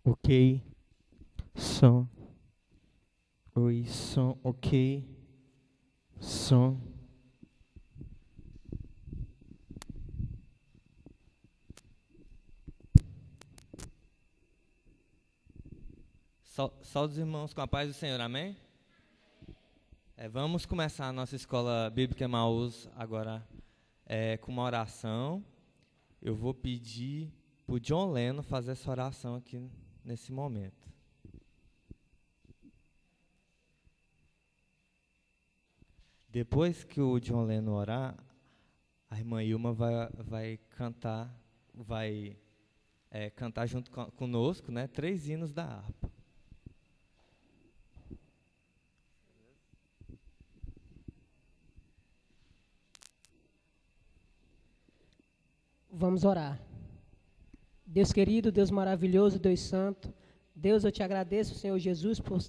Ok. Som. Oi, som. Ok. Som. Saúde os irmãos com a paz do Senhor, amém? Vamos começar a nossa escola bíblica Emaús agora com uma oração. Eu vou pedir para o John Leno fazer essa oração aqui nesse momento. Depois que o John Leno orar, a irmã Ilma vai cantar junto conosco, né, 3 hinos da harpa. Vamos orar. Deus querido, Deus maravilhoso, Deus santo, Deus, eu te agradeço, Senhor Jesus, por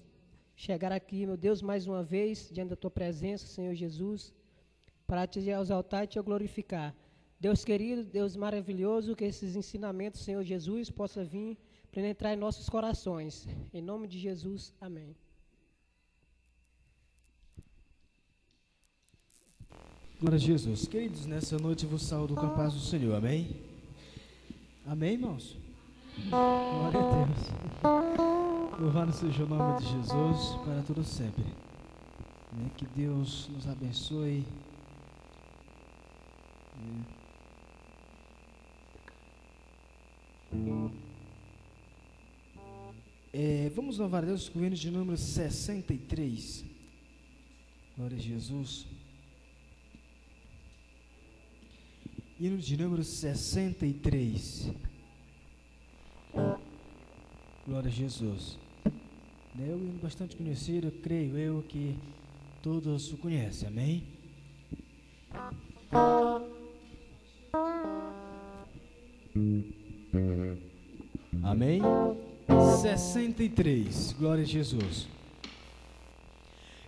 chegar aqui, meu Deus, mais uma vez, diante da tua presença, Senhor Jesus, para te exaltar e te glorificar. Deus querido, Deus maravilhoso, que esses ensinamentos, Senhor Jesus, possam vir para entrar em nossos corações. Em nome de Jesus, amém. Glória a Jesus. Queridos, nessa noite eu vos saúdo com a paz do Senhor, amém? Amém, irmãos? Glória a Deus. Louvado seja o nome de Jesus para todo sempre. Que Deus nos abençoe. Vamos louvar a Deus com o hino de número 63. Glória a Jesus. Hino de número 63. Glória a Jesus. É um hino bastante conhecido, creio eu que todos o conhecem, amém? Amém? 63, glória a Jesus.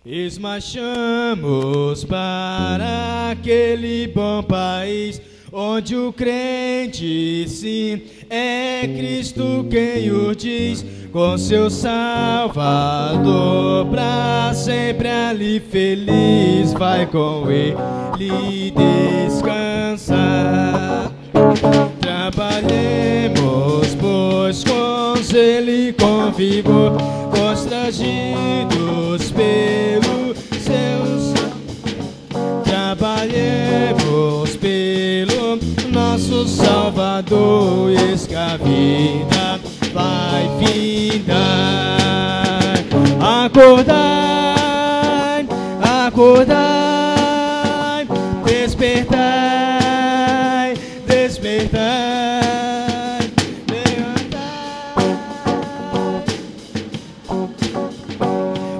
Esmarchamos para aquele bom país, onde o crente sim é Cristo quem o diz, com seu Salvador pra sempre ali feliz, vai com ele descansar. Trabalhemos, pois, com ele com vigor, constrangidos pelo seu. Trabalhemos pelo nosso Salvador, e eis que a vida vai findar. Acordai, acordai, despertai, despertai, levantai.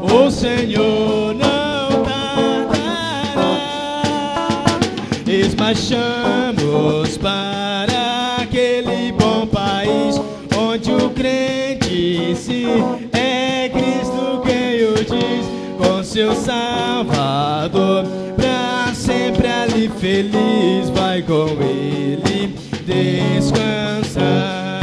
O Senhor não tardará. Esmarchamos para aquele bom país, onde o crente sim é Cristo quem o diz, com seu Salvador pra sempre ali feliz, vai com ele descansar.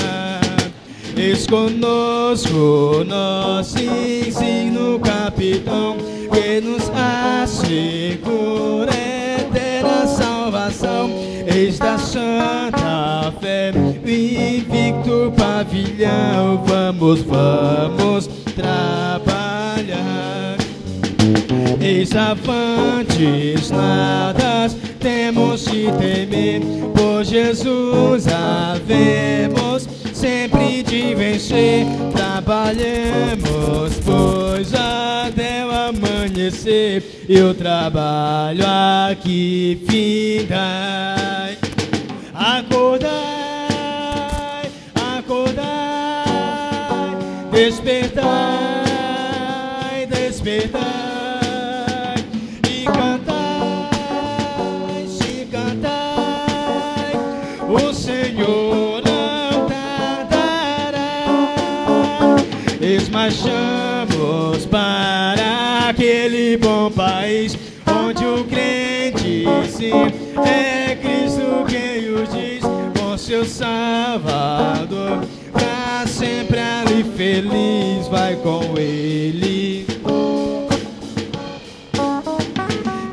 Eis conosco nosso insigno capitão, que nos assegura eterna salvação. Eis da santa fé o invicto pavilhão, vamos, vamos trabalhar. Eis avantes nada temos de temer, por Jesus havemos sempre de vencer. Trabalhemos, pois, até o amanhecer, e o trabalho aqui findai. Acordai, acordai, despertai, despertai, e cantai, se cantai, o Senhor não tardará. Esmarchamos para aquele bom país, onde o crente sim é Cristo quem o diz, com seu Salvador pra sempre ali feliz vai com Ele.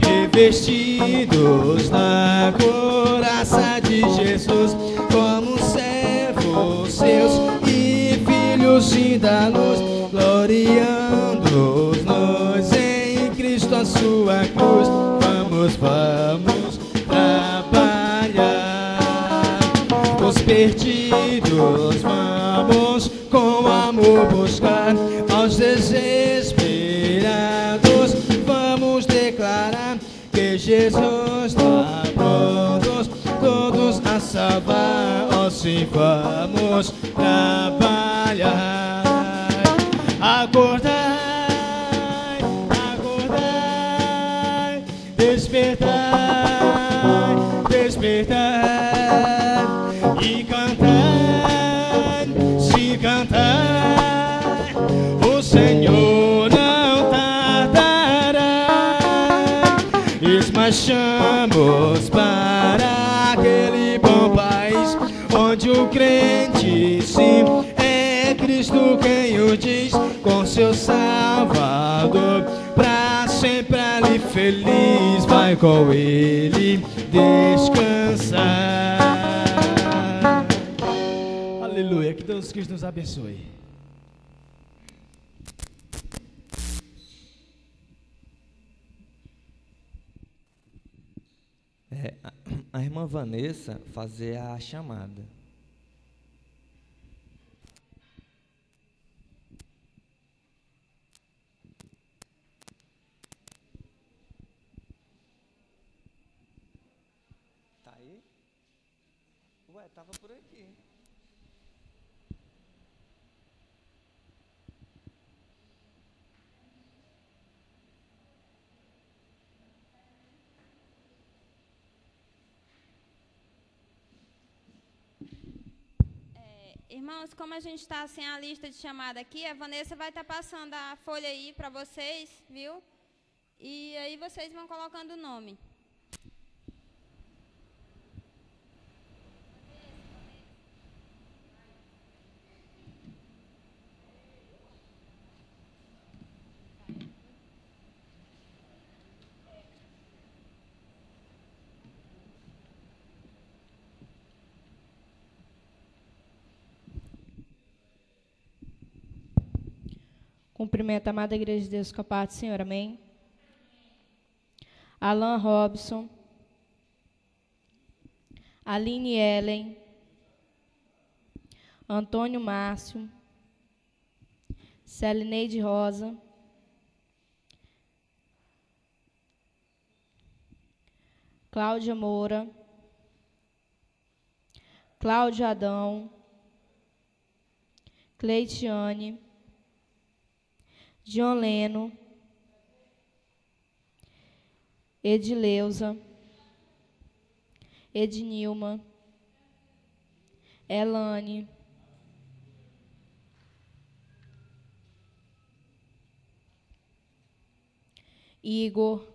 Revestidos na couraça de Jesus, como servos seus e filhos da luz, gloriando-nos em Cristo a sua cruz. Vamos, vamos trabalhar. Os perdidos vamos com amor buscar, aos desesperados vamos declarar que Jesus está pronto, todos a salvar. Oh, sim, vamos trabalhar. Acordai, acordai, despertai, despertai e cantai, se cantai, o Senhor não tardará. Marchamos para aquele bom país, onde o crente sim é Cristo quem o diz, com seu Salvador, pra sempre ali feliz, vai com Ele descansar. Aleluia, que Deus Cristo nos abençoe. A irmã Vanessa fazer a chamada. Tá aí? Ué, tava por aqui. Irmãos, como a gente está sem a lista de chamada aqui, a Vanessa vai estar passando a folha aí para vocês, viu? E aí vocês vão colocando o nome. Cumprimento a amada Igreja de Deus com a paz do Senhor, amém? Alan Robson, Aline Ellen, Antônio Márcio, Celineide Rosa, Cláudia Moura, Cláudio Adão, Cleitiane, John Leno, Edileuza, Ednilma, Elane, Igor,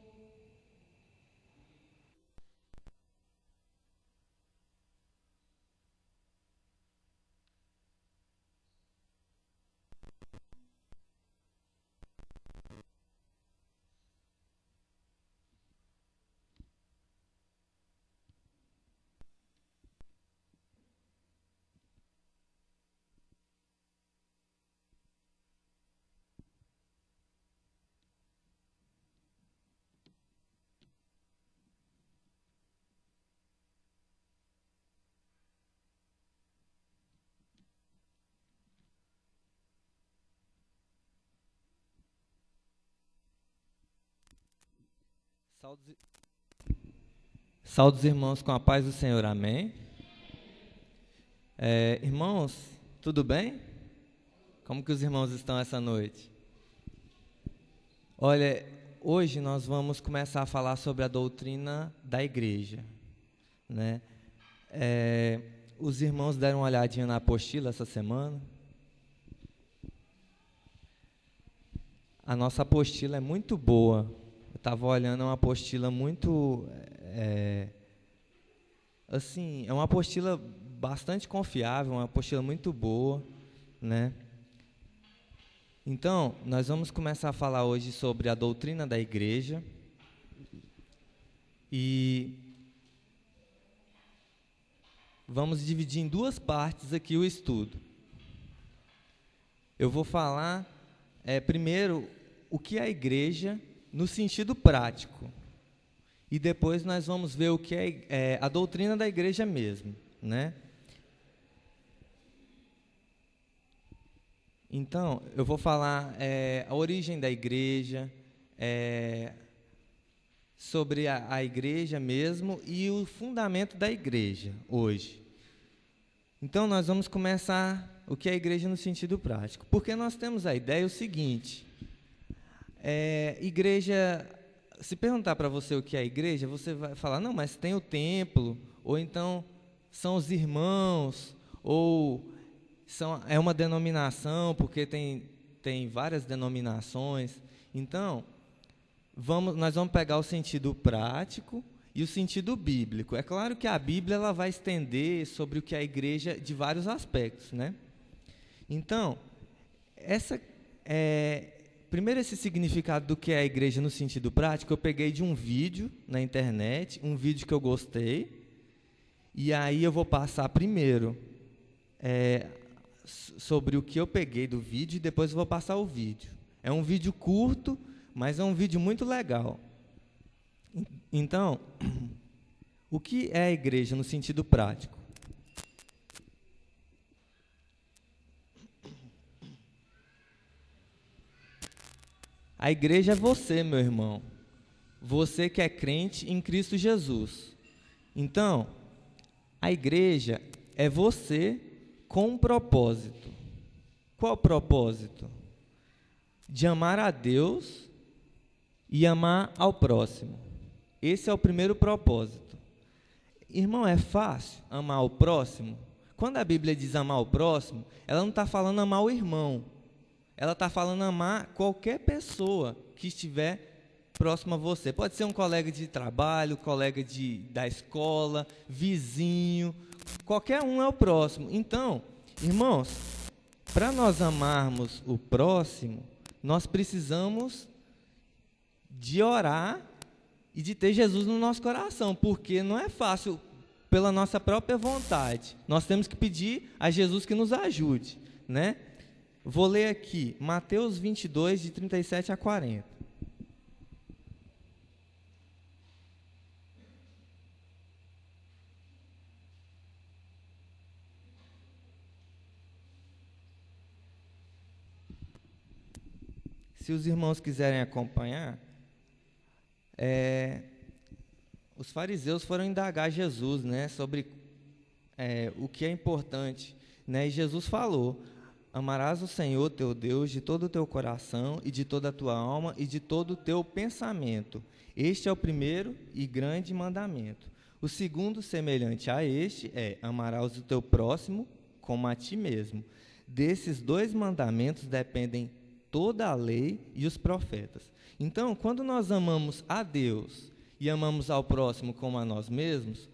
Saúde os irmãos com a paz do Senhor, amém? Irmãos, tudo bem? Como que os irmãos estão essa noite? Olha, hoje nós vamos começar a falar sobre a doutrina da igreja, né? Os irmãos deram uma olhadinha na apostila essa semana. A nossa apostila é muito boa. Eu estava olhando, é uma apostila muito... assim, é uma apostila bastante confiável, uma apostila muito boa, né? Então, nós vamos começar a falar hoje sobre a doutrina da igreja. E vamos dividir em duas partes aqui o estudo. Eu vou falar, primeiro, o que é a igreja no sentido prático. E depois nós vamos ver o que é a doutrina da igreja mesmo, né? Então, eu vou falar a origem da igreja, sobre a igreja mesmo e o fundamento da igreja hoje. Então, nós vamos começar o que é a igreja no sentido prático. Porque nós temos a ideia o seguinte, igreja, se perguntar para você o que é a igreja, você vai falar, não, mas tem o templo, ou então são os irmãos, ou é uma denominação, porque tem várias denominações. Então, nós vamos pegar o sentido prático e o sentido bíblico. É claro que a Bíblia ela vai estender sobre o que é a igreja de vários aspectos, né? Então, primeiro esse significado do que é a igreja no sentido prático, eu peguei de um vídeo na internet, um vídeo que eu gostei, e aí eu vou passar primeiro sobre o que eu peguei do vídeo e depois eu vou passar o vídeo. É um vídeo curto, mas é um vídeo muito legal. Então, o que é a igreja no sentido prático? A igreja é você, meu irmão. Você que é crente em Cristo Jesus. Então, a igreja é você com um propósito. Qual o propósito? De amar a Deus e amar ao próximo. Esse é o primeiro propósito. Irmão, é fácil amar o próximo? Quando a Bíblia diz amar o próximo, ela não está falando amar o irmão. Ela está falando amar qualquer pessoa que estiver próximo a você. Pode ser um colega de trabalho, colega da escola, vizinho, qualquer um é o próximo. Então, irmãos, para nós amarmos o próximo, nós precisamos de orar e de ter Jesus no nosso coração, porque não é fácil pela nossa própria vontade. Nós temos que pedir a Jesus que nos ajude, né? Vou ler aqui, Mateus 22, de 37 a 40. Se os irmãos quiserem acompanhar, os fariseus foram indagar Jesus, né, sobre o que é importante, né, e Jesus falou: amarás o Senhor teu Deus de todo o teu coração e de toda a tua alma e de todo o teu pensamento. Este é o primeiro e grande mandamento. O segundo, semelhante a este, amarás o teu próximo como a ti mesmo. Desses dois mandamentos dependem toda a lei e os profetas. Então, quando nós amamos a Deus e amamos ao próximo como a nós mesmos,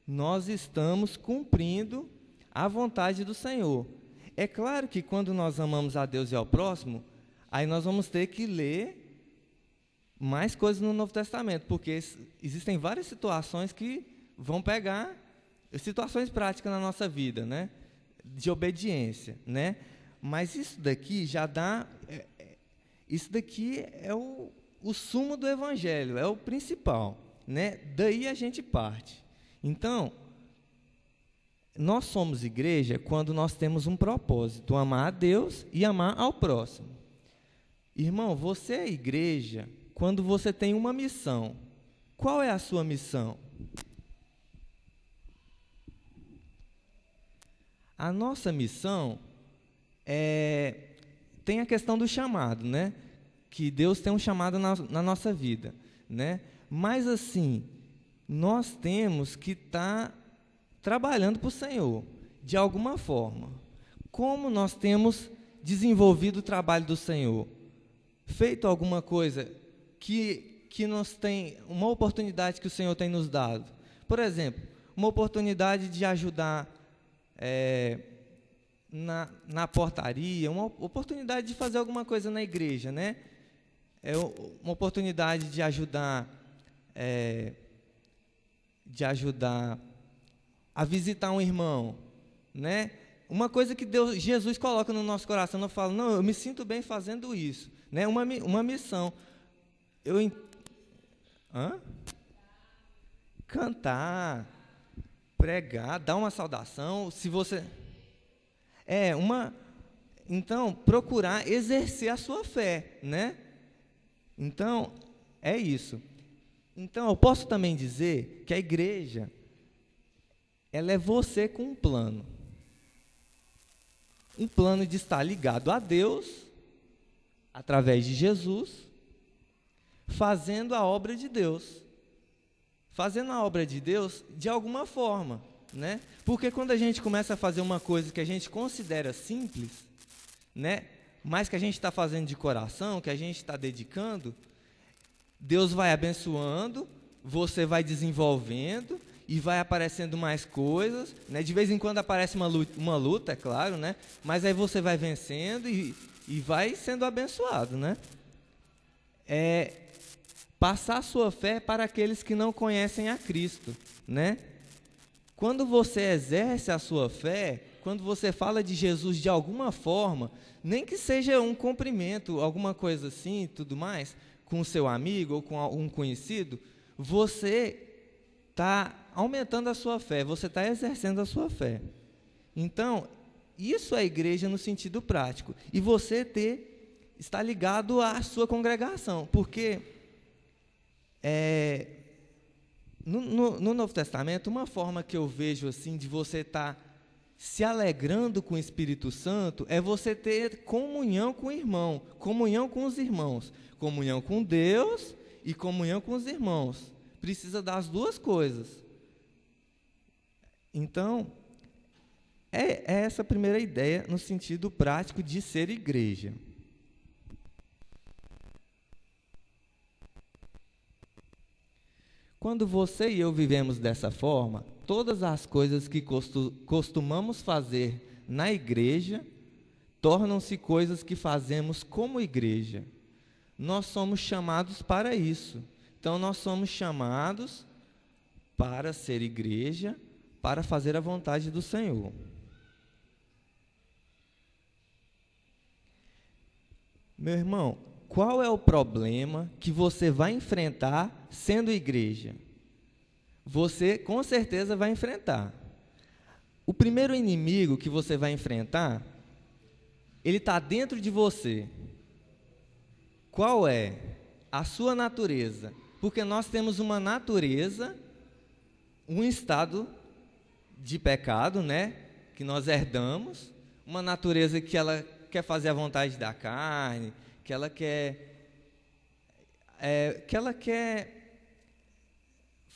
nós estamos cumprindo a vontade do Senhor. É claro que quando nós amamos a Deus e ao próximo, aí nós vamos ter que ler mais coisas no Novo Testamento, porque existem várias situações que vão pegar situações práticas na nossa vida, né? De obediência, né? Mas isso daqui já dá... Isso daqui é o sumo do Evangelho, é o principal, né? Daí a gente parte. Então, nós somos igreja quando nós temos um propósito, amar a Deus e amar ao próximo. Irmão, você é igreja quando você tem uma missão. Qual é a sua missão? A nossa missão tem a questão do chamado, né? Que Deus tem um chamado na nossa vida, né? Mas assim, nós temos que estar trabalhando para o Senhor, de alguma forma. Como nós temos desenvolvido o trabalho do Senhor? Feito alguma coisa que nos tem, uma oportunidade que o Senhor tem nos dado. Por exemplo, uma oportunidade de ajudar na portaria, uma oportunidade de fazer alguma coisa na igreja, né? É uma oportunidade de ajudar a visitar um irmão, né? Uma coisa que Jesus coloca no nosso coração, eu falo, não, eu me sinto bem fazendo isso, né? Uma missão. Cantar, pregar, dar uma saudação, se você então procurar exercer a sua fé, né? Então é isso. Então eu posso também dizer que a igreja ela é você com um plano de estar ligado a Deus através de Jesus, fazendo a obra de Deus. Fazendo a obra de Deus de alguma forma, né? Porque quando a gente começa a fazer uma coisa que a gente considera simples, né? Mas que a gente está fazendo de coração, que a gente está dedicando, Deus vai abençoando, você vai desenvolvendo e vai aparecendo mais coisas, né? De vez em quando aparece uma luta, é claro, né? Mas aí você vai vencendo e vai sendo abençoado, né? Passar a sua fé para aqueles que não conhecem a Cristo, né? Quando você exerce a sua fé, quando você fala de Jesus de alguma forma, nem que seja um cumprimento, alguma coisa assim, tudo mais, com o seu amigo ou com um conhecido, você está aumentando a sua fé, você está exercendo a sua fé. Então, isso é igreja no sentido prático. E você está ligado à sua congregação, porque no Novo Testamento, uma forma que eu vejo assim de você estar se alegrando com o Espírito Santo é você ter comunhão com o irmão, comunhão com os irmãos, comunhão com Deus e comunhão com os irmãos. Precisa das duas coisas. Então, é essa a primeira ideia no sentido prático de ser igreja. Quando você e eu vivemos dessa forma, todas as coisas que costumamos fazer na igreja tornam-se coisas que fazemos como igreja. Nós somos chamados para isso. Então, nós somos chamados para ser igreja, para fazer a vontade do Senhor. Meu irmão, qual é o problema que você vai enfrentar sendo igreja? Você, com certeza, vai enfrentar. O primeiro inimigo que você vai enfrentar, ele está dentro de você. Qual é? A sua natureza. Porque nós temos uma natureza, um estado de pecado, né? Que nós herdamos. Uma natureza que ela quer fazer a vontade da carne, que ela quer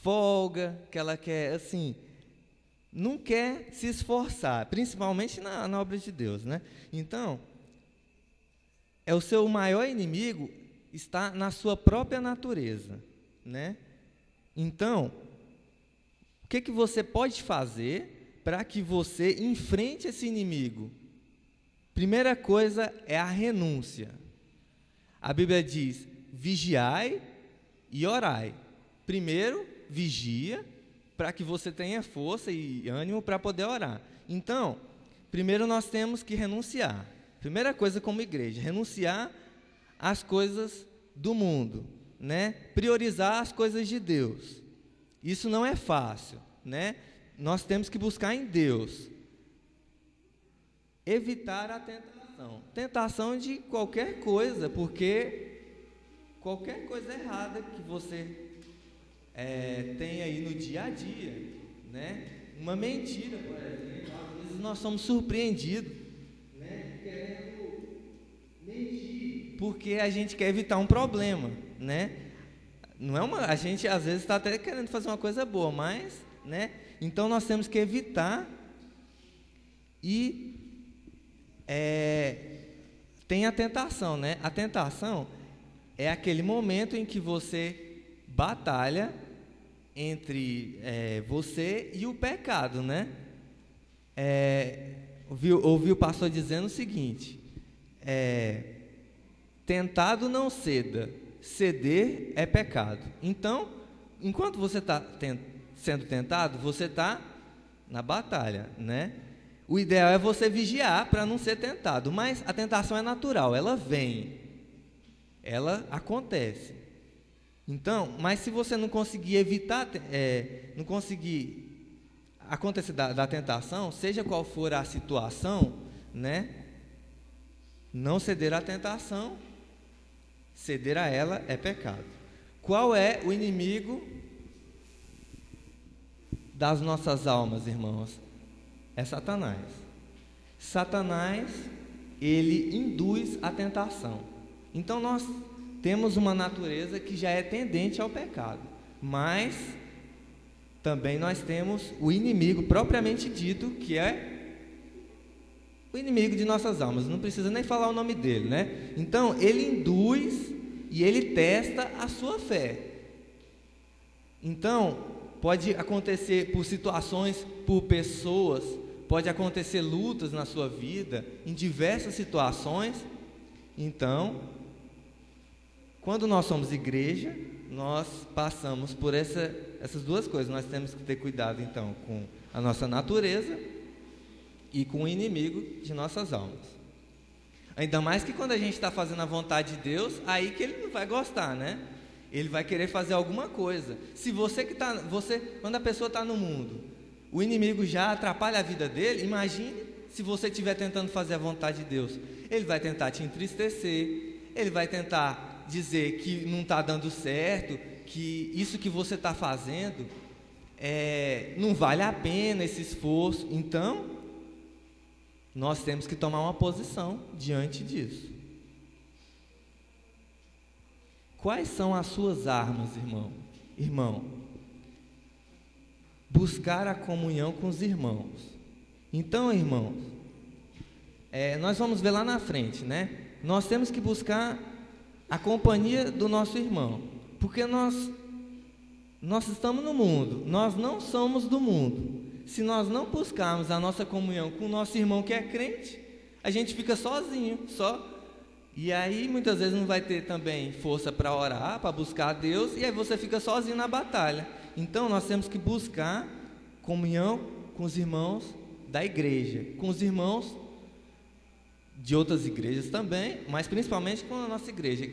folga, que ela quer, assim, não quer se esforçar, principalmente na obra de Deus, né? Então, o seu maior inimigo está na sua própria natureza, né? Então, o que você pode fazer para que você enfrente esse inimigo? Primeira coisa é a renúncia. A Bíblia diz, vigiai e orai. Primeiro, vigia, para que você tenha força e ânimo para poder orar. Então, primeiro nós temos que renunciar. Primeira coisa como igreja, renunciar às coisas do mundo, né? Priorizar as coisas de Deus. Isso não é fácil, né? Nós temos que buscar em Deus. Evitar a tentação. Tentação de qualquer coisa, porque qualquer coisa errada que você tem aí no dia a dia, né? Uma mentira, por exemplo, às vezes nós somos surpreendidos, né? Querendo mentir, porque a gente quer evitar um problema, né? Não é a gente às vezes está até querendo fazer uma coisa boa, mas, né? Então nós temos que evitar e tem a tentação, né? A tentação é aquele momento em que você batalha entre você e o pecado, né? ouvi o pastor dizendo o seguinte: tentado não ceda, ceder é pecado. Então, enquanto você está sendo tentado, você está na batalha, né? O ideal é você vigiar para não ser tentado, mas a tentação é natural, ela vem, ela acontece. Então, mas se você não conseguir evitar, não conseguir acontecer da tentação, seja qual for a situação, né? Não ceder à tentação, ceder a ela é pecado. Qual é o inimigo das nossas almas, irmãos? É Satanás. Satanás, ele induz a tentação. Então nós temos uma natureza que já é tendente ao pecado, mas também nós temos o inimigo propriamente dito, que é o inimigo de nossas almas. Não precisa nem falar o nome dele, né? Então ele induz e ele testa a sua fé. Então pode acontecer por situações, por pessoas, pode acontecer lutas na sua vida, em diversas situações. Então, quando nós somos igreja, nós passamos por essas duas coisas. Nós temos que ter cuidado, então, com a nossa natureza e com o inimigo de nossas almas. Ainda mais que quando a gente está fazendo a vontade de Deus, aí que ele não vai gostar, né? Ele vai querer fazer alguma coisa. Se quando a pessoa está no mundo, o inimigo já atrapalha a vida dele, imagine se você estiver tentando fazer a vontade de Deus. Ele vai tentar te entristecer, ele vai tentar dizer que não está dando certo, que isso que você está fazendo não vale a pena esse esforço. Então, nós temos que tomar uma posição diante disso. Quais são as suas armas, irmão? Buscar a comunhão com os irmãos. Então, irmãos, nós vamos ver lá na frente, né? Nós temos que buscar a companhia do nosso irmão, porque nós estamos no mundo, nós não somos do mundo. Se nós não buscarmos a nossa comunhão com o nosso irmão que é crente, a gente fica sozinho, e aí muitas vezes não vai ter também força para orar, para buscar a Deus, e aí você fica sozinho na batalha. Então nós temos que buscar comunhão com os irmãos da igreja, com os irmãos de outras igrejas também, mas principalmente com a nossa igreja,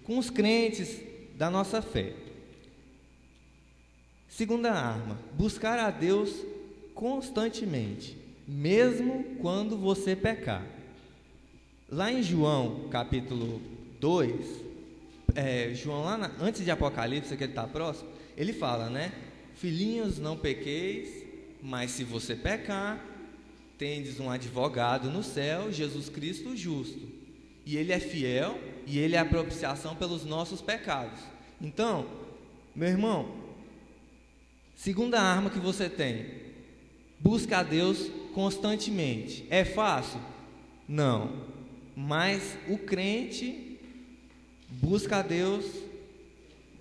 com os crentes da nossa fé. Segunda arma, buscar a Deus constantemente, mesmo quando você pecar. Lá em João, capítulo 2, João lá antes de Apocalipse, que ele está próximo, ele fala, né? Filhinhos, não pequeis, mas se você pecar, tendes um advogado no céu, Jesus Cristo justo, e ele é fiel, e ele é a propiciação pelos nossos pecados. Então, meu irmão, segunda arma que você tem, busca a Deus constantemente. É fácil? Não, mas o crente busca a Deus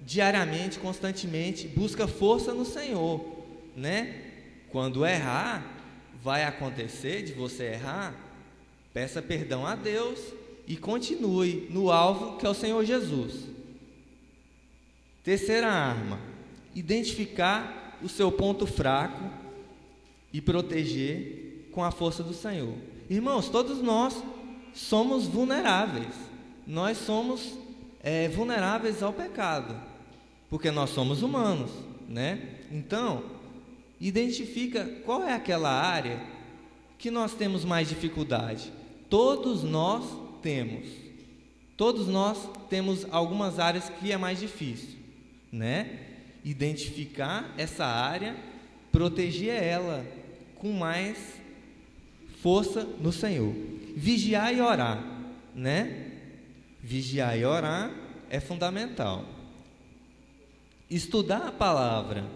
diariamente, constantemente, busca força no Senhor, né? Quando errar, vai acontecer de você errar, peça perdão a Deus e continue no alvo que é o Senhor Jesus. Terceira arma, identificar o seu ponto fraco e proteger com a força do Senhor. Irmãos, todos nós somos vulneráveis, nós somos vulneráveis ao pecado, porque nós somos humanos, né? Então, identifica qual é aquela área que nós temos mais dificuldade. Todos nós temos algumas áreas que é mais difícil, né? Identificar essa área, proteger ela com mais força no Senhor. Vigiar e orar, né? Vigiar e orar é fundamental. Estudar a palavra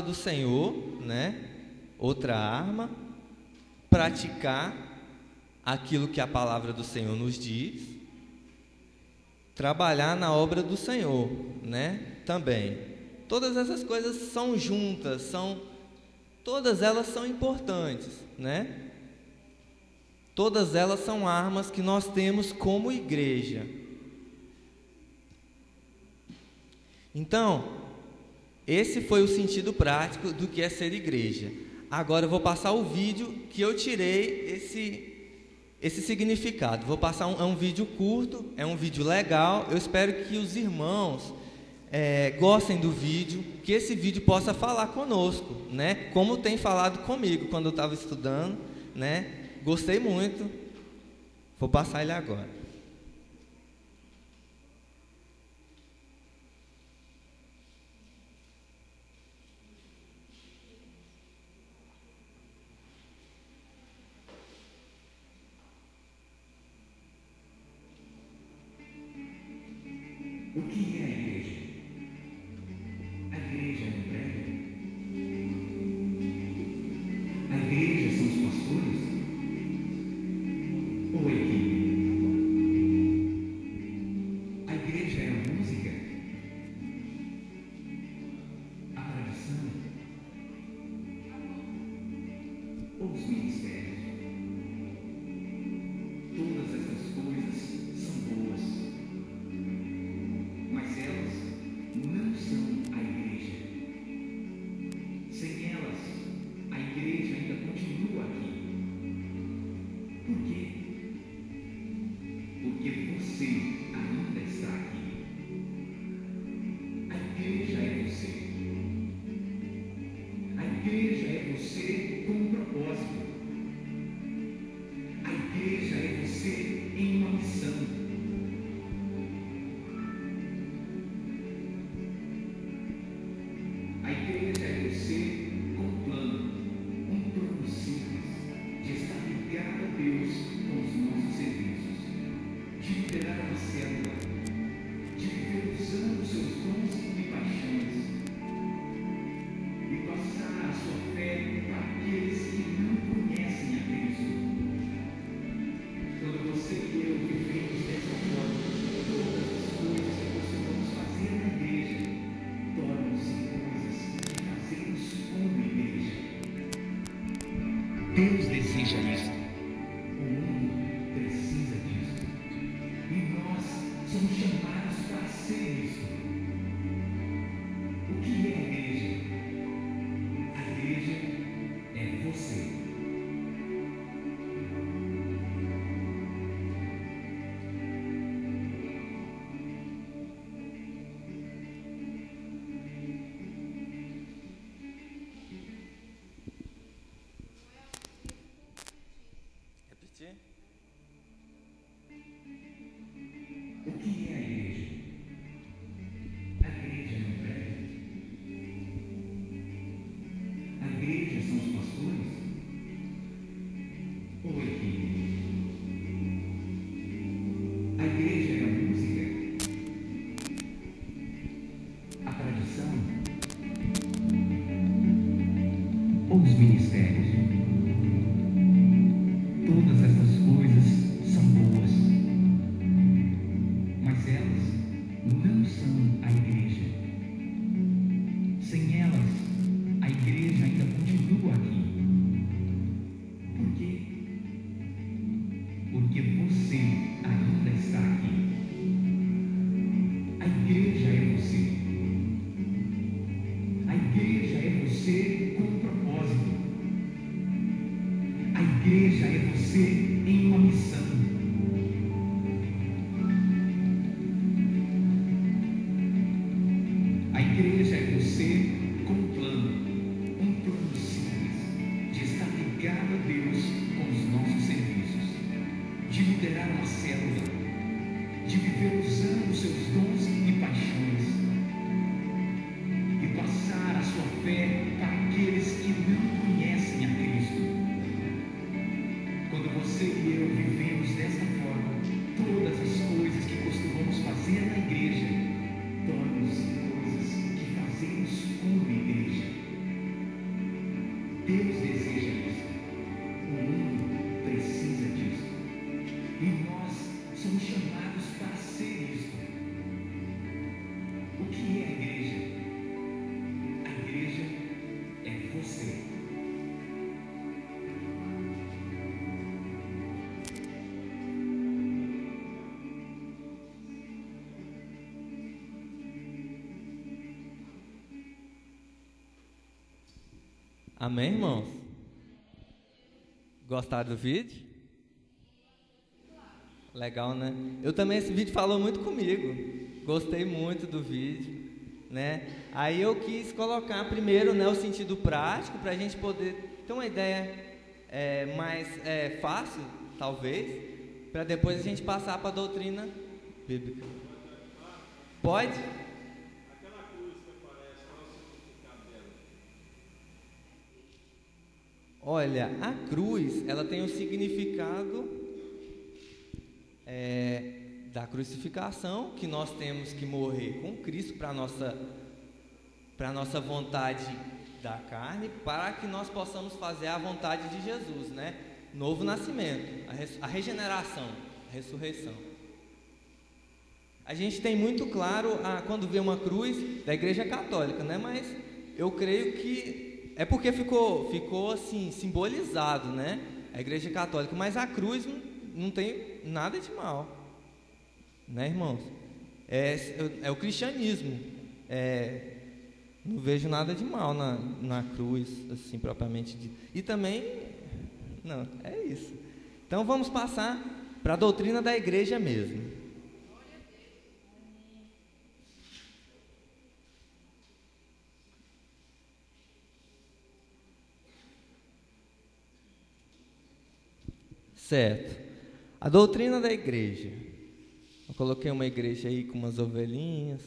do Senhor, né? Outra arma. Praticar aquilo que a palavra do Senhor nos diz. Trabalhar na obra do Senhor, né? Também. Todas essas coisas são juntas, todas elas são importantes, né? Todas elas são armas que nós temos como igreja. Então, esse foi o sentido prático do que é ser igreja. Agora eu vou passar o vídeo que eu tirei esse significado. Vou passar é um vídeo curto, é um vídeo legal. Eu espero que os irmãos gostem do vídeo, que esse vídeo possa falar conosco, né? Como tem falado comigo quando eu estava estudando, né? Gostei muito. Vou passar ele agora. O que é a igreja? A igreja é um prédio? A igreja são os pastores? Ou a equipe? A igreja é a música? A tradição? Ou os ministérios? Todas essas coisas são boas, mas elas não são a igreja. Sem elas, a igreja ainda continua aqui. Por quê? Porque você ainda está aqui. A igreja é você. A igreja é você com um propósito. A igreja é você em uma missão. A igreja é você com um plano simples de estar ligado a Deus com os nossos serviços, de liderar uma célula, de viver usando seus dons e paixões, e passar a sua fé para aqueles que não conhecem a Cristo. Quando você e eu vivemos dessa forma, todas as coisas que costumamos fazer na igreja tornam-se coisas que fazemos como igreja. Deus deseja isto. O mundo precisa disso. E nós somos chamados para ser isso. O que é a igreja? A igreja é você. Repetir? O que é a igreja? A igreja é um prédio? A igreja são os pastores? Ou a equipe? A igreja é a música? A tradição? Ou os ministérios? Todas essas coisas são boas, mas elas não são a igreja. Sem elas, a igreja ainda continua aqui. Por quê? Porque você ainda está aqui. A igreja é você. A igreja é você com um propósito. A igreja é você em uma missão. A igreja é você com um plano simples de estar ligado a Deus com os nossos serviços, de liderar uma célula, de viver usando seus dons e paixões, e passar a sua fé para aqueles que não conhecem a Cristo. Quando você e eu vivemos desta forma, todas as coisas que costumamos fazer na igreja tornam-se coisas que fazemos como igreja. Deus deseja isso. O mundo precisa disso. E nós somos chamados para ser isso. O que é a igreja? A igreja é você. Amém, irmãos? Gostaram do vídeo? Legal, né? Eu também, esse vídeo falou muito comigo. Gostei muito do vídeo, né? Aí eu quis colocar primeiro, né, o sentido prático, para a gente poder ter uma ideia mais fácil, talvez, para depois a gente passar para a doutrina bíblica. Pode? Aquela cruz que aparece, qual é o significado dela? Olha, a cruz, ela tem o significado da crucificação, que nós temos que morrer com Cristo para a nossa vontade da carne, para que nós possamos fazer a vontade de Jesus, né? Novo nascimento, a regeneração, a ressurreição. A gente tem muito claro quando vê uma cruz da Igreja Católica, né? Mas eu creio que é porque ficou assim simbolizado, né? A Igreja Católica, mas a cruz não tem nada de mal, né, irmãos? É o cristianismo. Não vejo nada de mal na cruz, assim, propriamente dito. E também, não, é isso. Então vamos passar para a doutrina da igreja mesmo. Certo. A doutrina da igreja. Eu coloquei uma igreja aí com umas ovelhinhas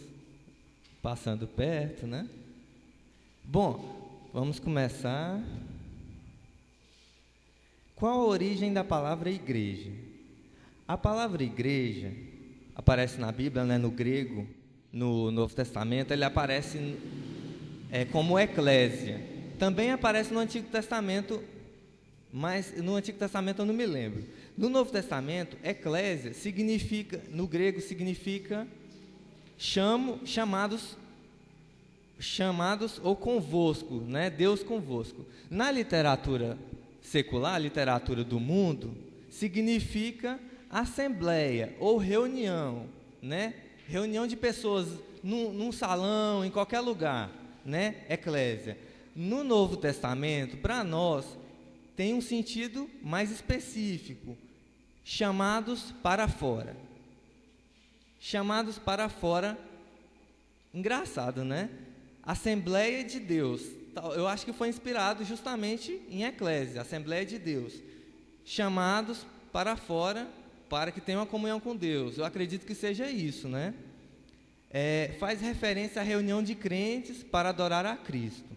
passando perto, né? Bom, vamos começar. Qual a origem da palavra igreja? A palavra igreja aparece na Bíblia, né, no grego, no Novo Testamento, ele aparece como eclésia. Também aparece no Antigo Testamento, mas no Antigo Testamento eu não me lembro. No Novo Testamento, eclésia significa, no grego significa chamados ou convosco, né? Deus convosco. Na literatura secular, a literatura do mundo, significa assembleia ou reunião, né? Reunião de pessoas num salão, em qualquer lugar, né? Eclésia. No Novo Testamento, para nós, tem um sentido mais específico, chamados para fora. Chamados para fora, engraçado, né? Assembleia de Deus, eu acho que foi inspirado justamente em Eclésia, Assembleia de Deus, chamados para fora, para que tenham uma comunhão com Deus. Eu acredito que seja isso, né? Faz referência à reunião de crentes para adorar a Cristo.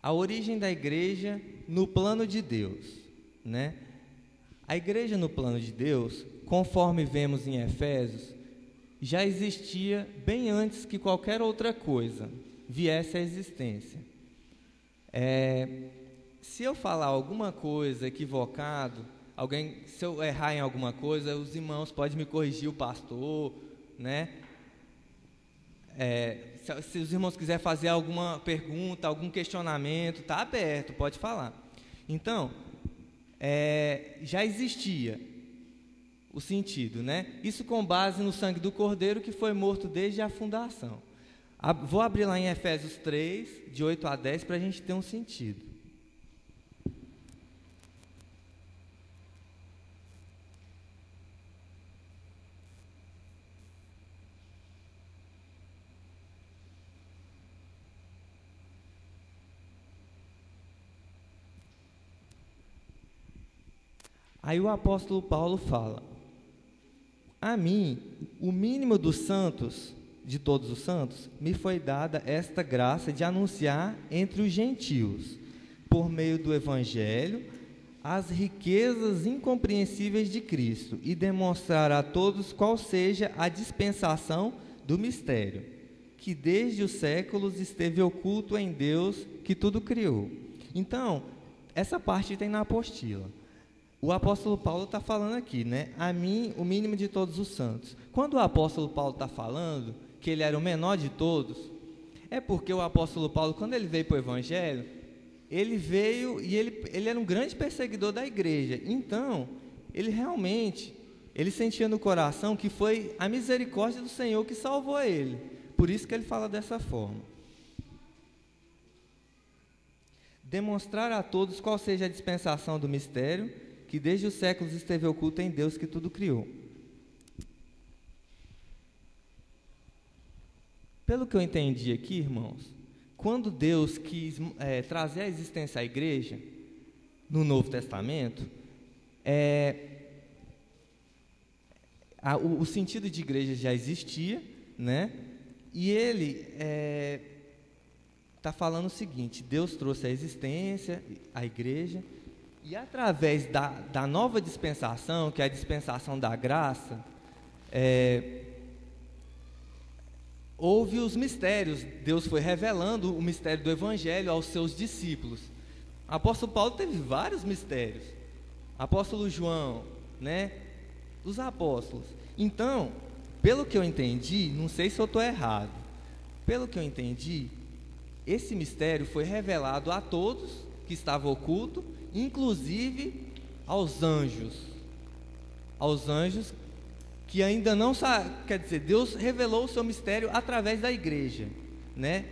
A origem da igreja no plano de Deus, né? A igreja no plano de Deus, conforme vemos em Efésios, já existia bem antes que qualquer outra coisa viesse à existência. Se eu falar alguma coisa equivocado, se eu errar em alguma coisa, os irmãos podem me corrigir, o pastor, né? Se os irmãos quiserem fazer alguma pergunta, algum questionamento, está aberto, pode falar. Então, já existia o sentido, né? Isso com base no sangue do Cordeiro que foi morto desde a fundação. Vou abrir lá em Efésios 3, de 8 a 10, para a gente ter um sentido. Aí o apóstolo Paulo fala: a mim, o mínimo dos santos, de todos os santos, me foi dada esta graça de anunciar entre os gentios, por meio do evangelho, as riquezas incompreensíveis de Cristo e demonstrar a todos qual seja a dispensação do mistério, que desde os séculos esteve oculto em Deus que tudo criou. Então, essa parte tem na apostila. O apóstolo Paulo está falando aqui, né? A mim, o mínimo de todos os santos. Quando o apóstolo Paulo está falando que ele era o menor de todos, é porque o apóstolo Paulo, quando ele veio para o evangelho, ele veio e ele era um grande perseguidor da igreja. Então, ele realmente, ele sentia no coração que foi a misericórdia do Senhor que salvou ele. Por isso que ele fala dessa forma. Demonstrar a todos qual seja a dispensação do mistério, que desde os séculos esteve oculta em Deus que tudo criou. Pelo que eu entendi aqui, irmãos, quando Deus quis trazer à existência a igreja, no Novo Testamento, o sentido de igreja já existia, né? E ele está falando o seguinte: Deus trouxe à existência a igreja, e através da nova dispensação, que é a dispensação da graça, houve os mistérios. Deus foi revelando o mistério do Evangelho aos seus discípulos. O apóstolo Paulo teve vários mistérios. Apóstolo João, né? Os apóstolos. Então, pelo que eu entendi, não sei se eu estou errado, pelo que eu entendi, esse mistério foi revelado a todos que estavam oculto, inclusive aos anjos. Aos anjos que ainda não sabem, quer dizer, Deus revelou o seu mistério através da igreja, né?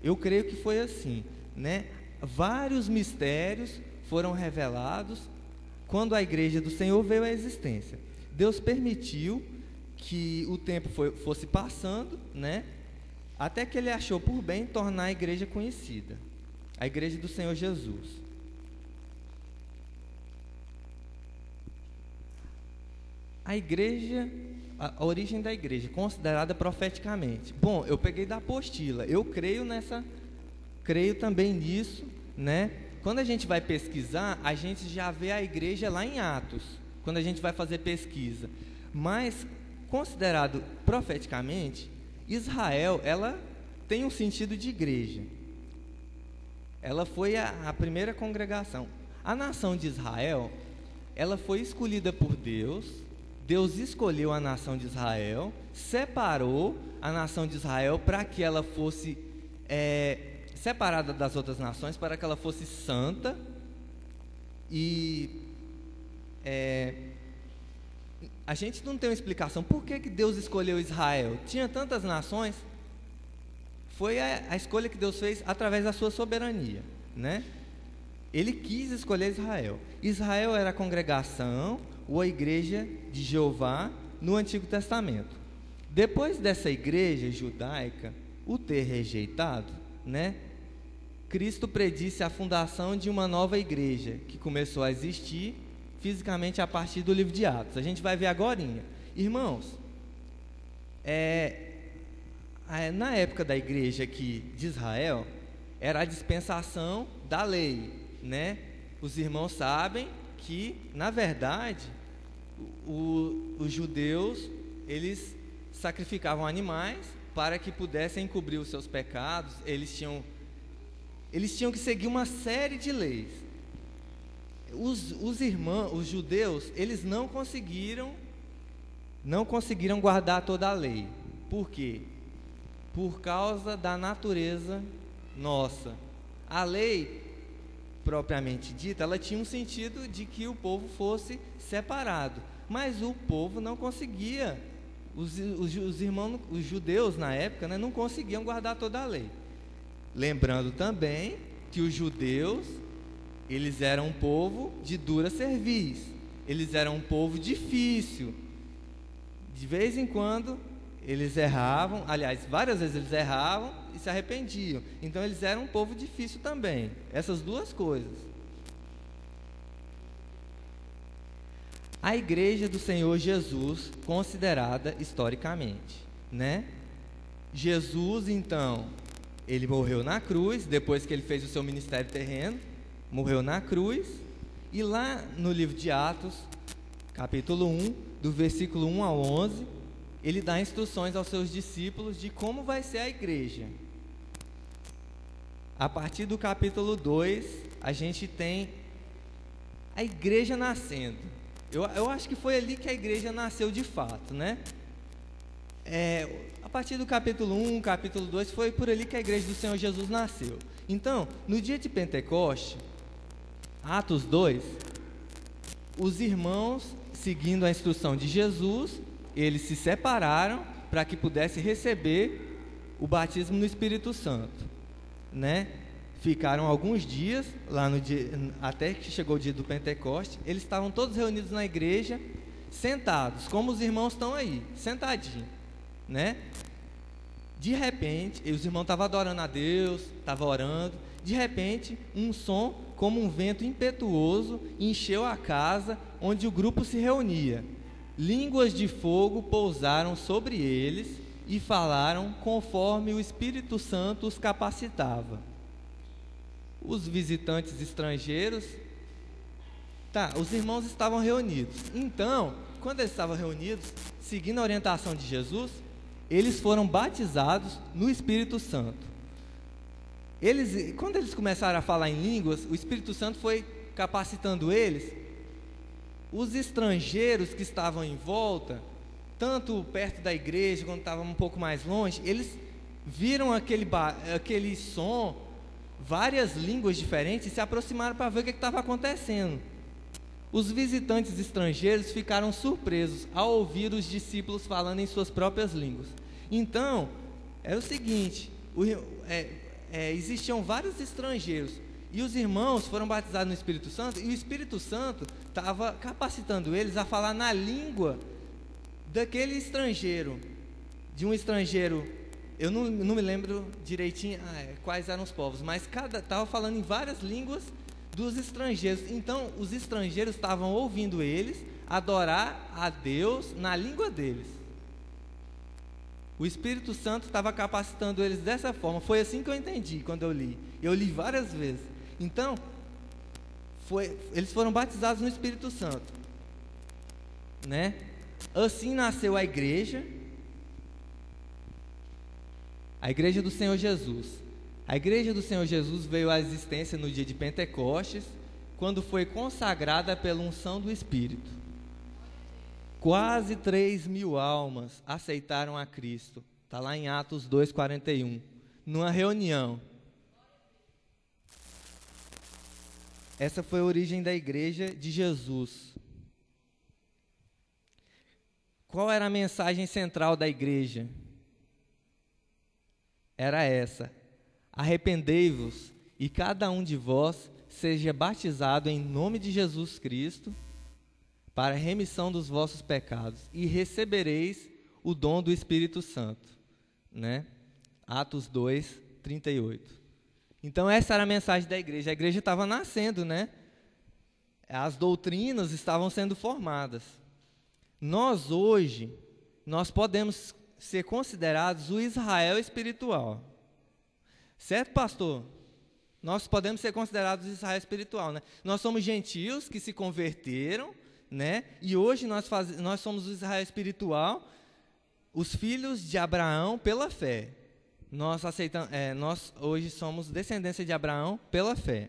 Eu creio que foi assim, né? Vários mistérios foram revelados quando a igreja do Senhor veio à existência. Deus permitiu que o tempo fosse passando, né? Até que ele achou por bem tornar a igreja conhecida, a igreja do Senhor Jesus. A igreja, a origem da igreja, considerada profeticamente. Bom, eu peguei da apostila, eu creio também nisso, né? Quando a gente vai pesquisar, a gente já vê a igreja lá em Atos, quando a gente vai fazer pesquisa. Mas, considerado profeticamente, Israel, ela tem um sentido de igreja. Ela foi a primeira congregação. A nação de Israel, ela foi escolhida por Deus. Deus escolheu a nação de Israel, separou a nação de Israel para que ela fosse separada das outras nações, para que ela fosse santa. E a gente não tem uma explicação por que Deus escolheu Israel. Tinha tantas nações. Foi a escolha que Deus fez através da sua soberania, né? Ele quis escolher Israel. Israel era a congregação ou a igreja de Jeová no Antigo Testamento. Depois dessa igreja judaica o ter rejeitado, né, Cristo predisse a fundação de uma nova igreja que começou a existir fisicamente a partir do livro de Atos. A gente vai ver agorinha. Irmãos, na época da igreja aqui de Israel, era a dispensação da lei, né? Os irmãos sabem que, na verdade, os judeus, eles sacrificavam animais para que pudessem encobrir os seus pecados. Eles tinham que seguir uma série de leis. Os judeus, eles não conseguiram guardar toda a lei. Por quê? Por causa da natureza nossa. A lei, propriamente dita, ela tinha um sentido de que o povo fosse separado, mas o povo não conseguia, os judeus na época, né, não conseguiam guardar toda a lei. Lembrando também que os judeus, eles eram um povo de dura cerviz, eles eram um povo difícil. De vez em quando eles erravam, aliás, várias vezes eles erravam e se arrependiam. Então eles eram um povo difícil também. Essas duas coisas. A igreja do Senhor Jesus, considerada historicamente, né? Jesus, então, ele morreu na cruz, depois que ele fez o seu ministério terreno, morreu na cruz, e lá no livro de Atos, capítulo 1, do versículo 1 ao 11, ele dá instruções aos seus discípulos de como vai ser a igreja. A partir do capítulo 2, a gente tem a igreja nascendo. Eu acho que foi ali que a igreja nasceu de fato, né? A partir do capítulo 1, capítulo 2, foi por ali que a igreja do Senhor Jesus nasceu. Então, no dia de Pentecoste, Atos 2, os irmãos seguindo a instrução de Jesus, eles se separaram para que pudesse receber o batismo no Espírito Santo, né? Ficaram alguns dias lá no dia, até que chegou o dia do Pentecoste. Eles estavam todos reunidos na igreja, sentados, como os irmãos estão aí, sentadinhos, né? De repente, os irmãos estavam adorando a Deus, estavam orando. De repente, um som como um vento impetuoso encheu a casa onde o grupo se reunia. Línguas de fogo pousaram sobre eles e falaram conforme o Espírito Santo os capacitava. Os visitantes estrangeiros, os irmãos estavam reunidos. Então, quando eles estavam reunidos, seguindo a orientação de Jesus, eles foram batizados no Espírito Santo. Quando eles começaram a falar em línguas, o Espírito Santo foi capacitando eles. Os estrangeiros que estavam em volta, tanto perto da igreja, quando estavam um pouco mais longe, eles viram aquele som, várias línguas diferentes, e se aproximaram para ver o que estava acontecendo. Os visitantes estrangeiros ficaram surpresos ao ouvir os discípulos falando em suas próprias línguas. Então, era o seguinte, existiam vários estrangeiros, e os irmãos foram batizados no Espírito Santo, e o Espírito Santo estava capacitando eles a falar na língua daquele estrangeiro, de um estrangeiro. Eu não me lembro direitinho quais eram os povos, mas estava falando em várias línguas dos estrangeiros. Então, os estrangeiros estavam ouvindo eles adorar a Deus na língua deles. O Espírito Santo estava capacitando eles dessa forma. Foi assim que eu entendi quando eu li. Eu li várias vezes. Então, eles foram batizados no Espírito Santo, né? Assim nasceu a igreja do Senhor Jesus. A igreja do Senhor Jesus veio à existência no dia de Pentecostes, quando foi consagrada pela unção do Espírito. Quase 3.000 almas aceitaram a Cristo. Está lá em Atos 2,41. Numa reunião. Essa foi a origem da igreja de Jesus. Qual era a mensagem central da igreja? Era essa: arrependei-vos e cada um de vós seja batizado em nome de Jesus Cristo para a remissão dos vossos pecados e recebereis o dom do Espírito Santo, né? Atos 2, 38. Então essa era a mensagem da igreja. A igreja estava nascendo, né? As doutrinas estavam sendo formadas. Nós hoje, podemos ser considerados o Israel espiritual. Certo, pastor? Nós podemos ser considerados o Israel espiritual, né? Nós somos gentios que se converteram, né? E hoje nós somos o Israel espiritual, os filhos de Abraão pela fé. Nós hoje somos descendência de Abraão pela fé.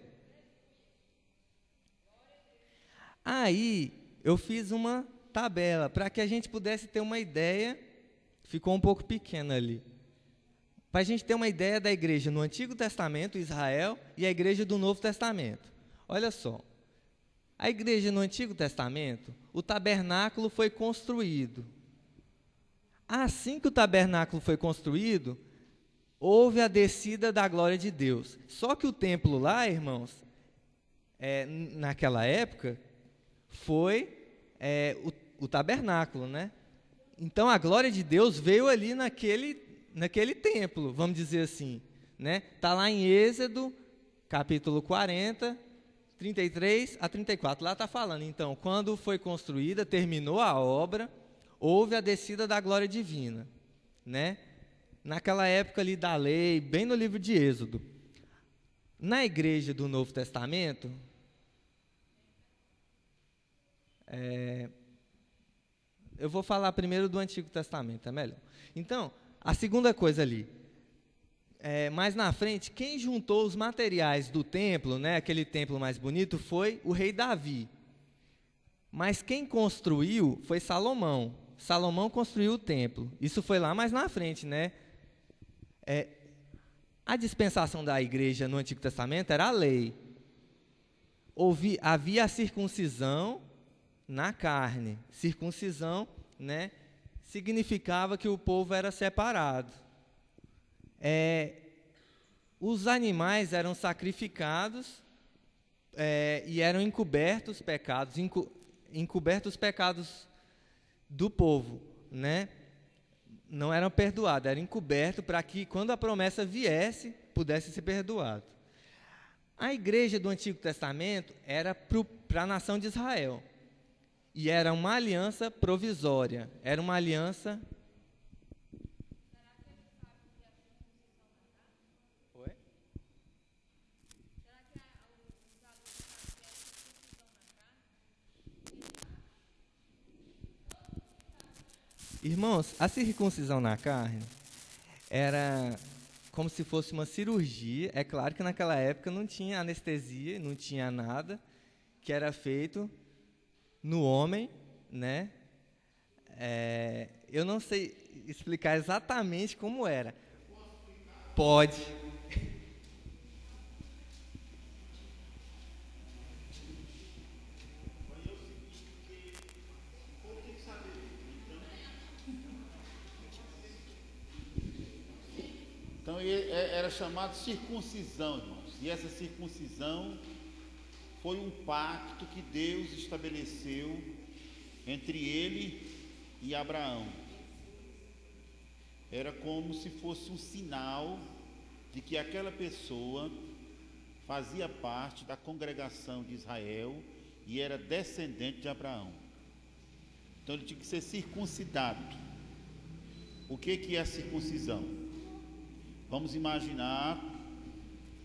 Aí, eu fiz uma tabela para que a gente pudesse ter uma ideia. Ficou um pouco pequena ali. Para a gente ter uma ideia da igreja no Antigo Testamento, Israel, e a igreja do Novo Testamento. Olha só. A igreja no Antigo Testamento, o tabernáculo foi construído. Assim que o tabernáculo foi construído, houve a descida da glória de Deus. Só que o templo lá, irmãos, naquela época, foi o tabernáculo, né? Então, a glória de Deus veio ali naquele templo, vamos dizer assim, né? Está lá em Êxodo, capítulo 40, 33 a 34. Lá está falando, então, quando foi construída, terminou a obra, houve a descida da glória divina, né? Naquela época ali da lei, bem no livro de Êxodo. Na igreja do Novo Testamento, eu vou falar primeiro do Antigo Testamento, é melhor. Então, a segunda coisa ali, mais na frente, quem juntou os materiais do templo, né, aquele templo mais bonito, foi o rei Davi. Mas quem construiu foi Salomão. Salomão construiu o templo. Isso foi lá mais na frente, né? A dispensação da igreja no Antigo Testamento era a lei. Havia a circuncisão, na carne. Circuncisão, né, significava que o povo era separado. Os animais eram sacrificados e eram encobertos os pecados do povo, né? Não eram perdoados, eram encobertos para que, quando a promessa viesse, pudesse ser perdoado. A igreja do Antigo Testamento era para a nação de Israel. E era uma aliança provisória. Era uma aliança... Oi? Irmãos, a circuncisão na carne era como se fosse uma cirurgia. É claro que naquela época não tinha anestesia, não tinha nada, que era feito no homem, né? Eu não sei explicar exatamente como era. Pode. Então era chamado circuncisão, irmãos. E essa circuncisão foi um pacto que Deus estabeleceu entre ele e Abraão. Era como se fosse um sinal de que aquela pessoa fazia parte da congregação de Israel e era descendente de Abraão. Então ele tinha que ser circuncidado. O que é a circuncisão? Vamos imaginar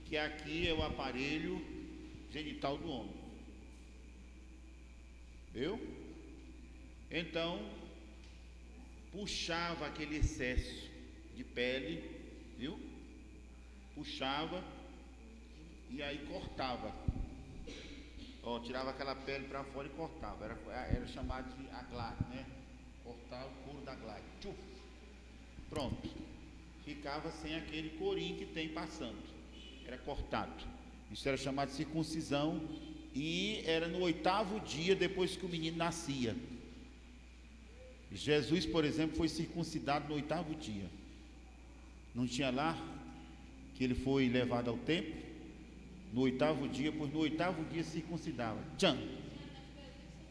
que aqui é o aparelho genital do homem. Viu? Então, puxava aquele excesso de pele, viu? Puxava e aí cortava. Ó, tirava aquela pele para fora e cortava. Era chamado de aglac, né? Cortar o couro da aglac. Tchuf. Pronto. Ficava sem aquele corinho que tem passando. Era cortado. Isso era chamado de circuncisão. E era no 8º dia depois que o menino nascia. Jesus, por exemplo, foi circuncidado no 8º dia. Não tinha lá que ele foi levado ao templo no 8º dia, pois no 8º dia circuncidava. Tchan!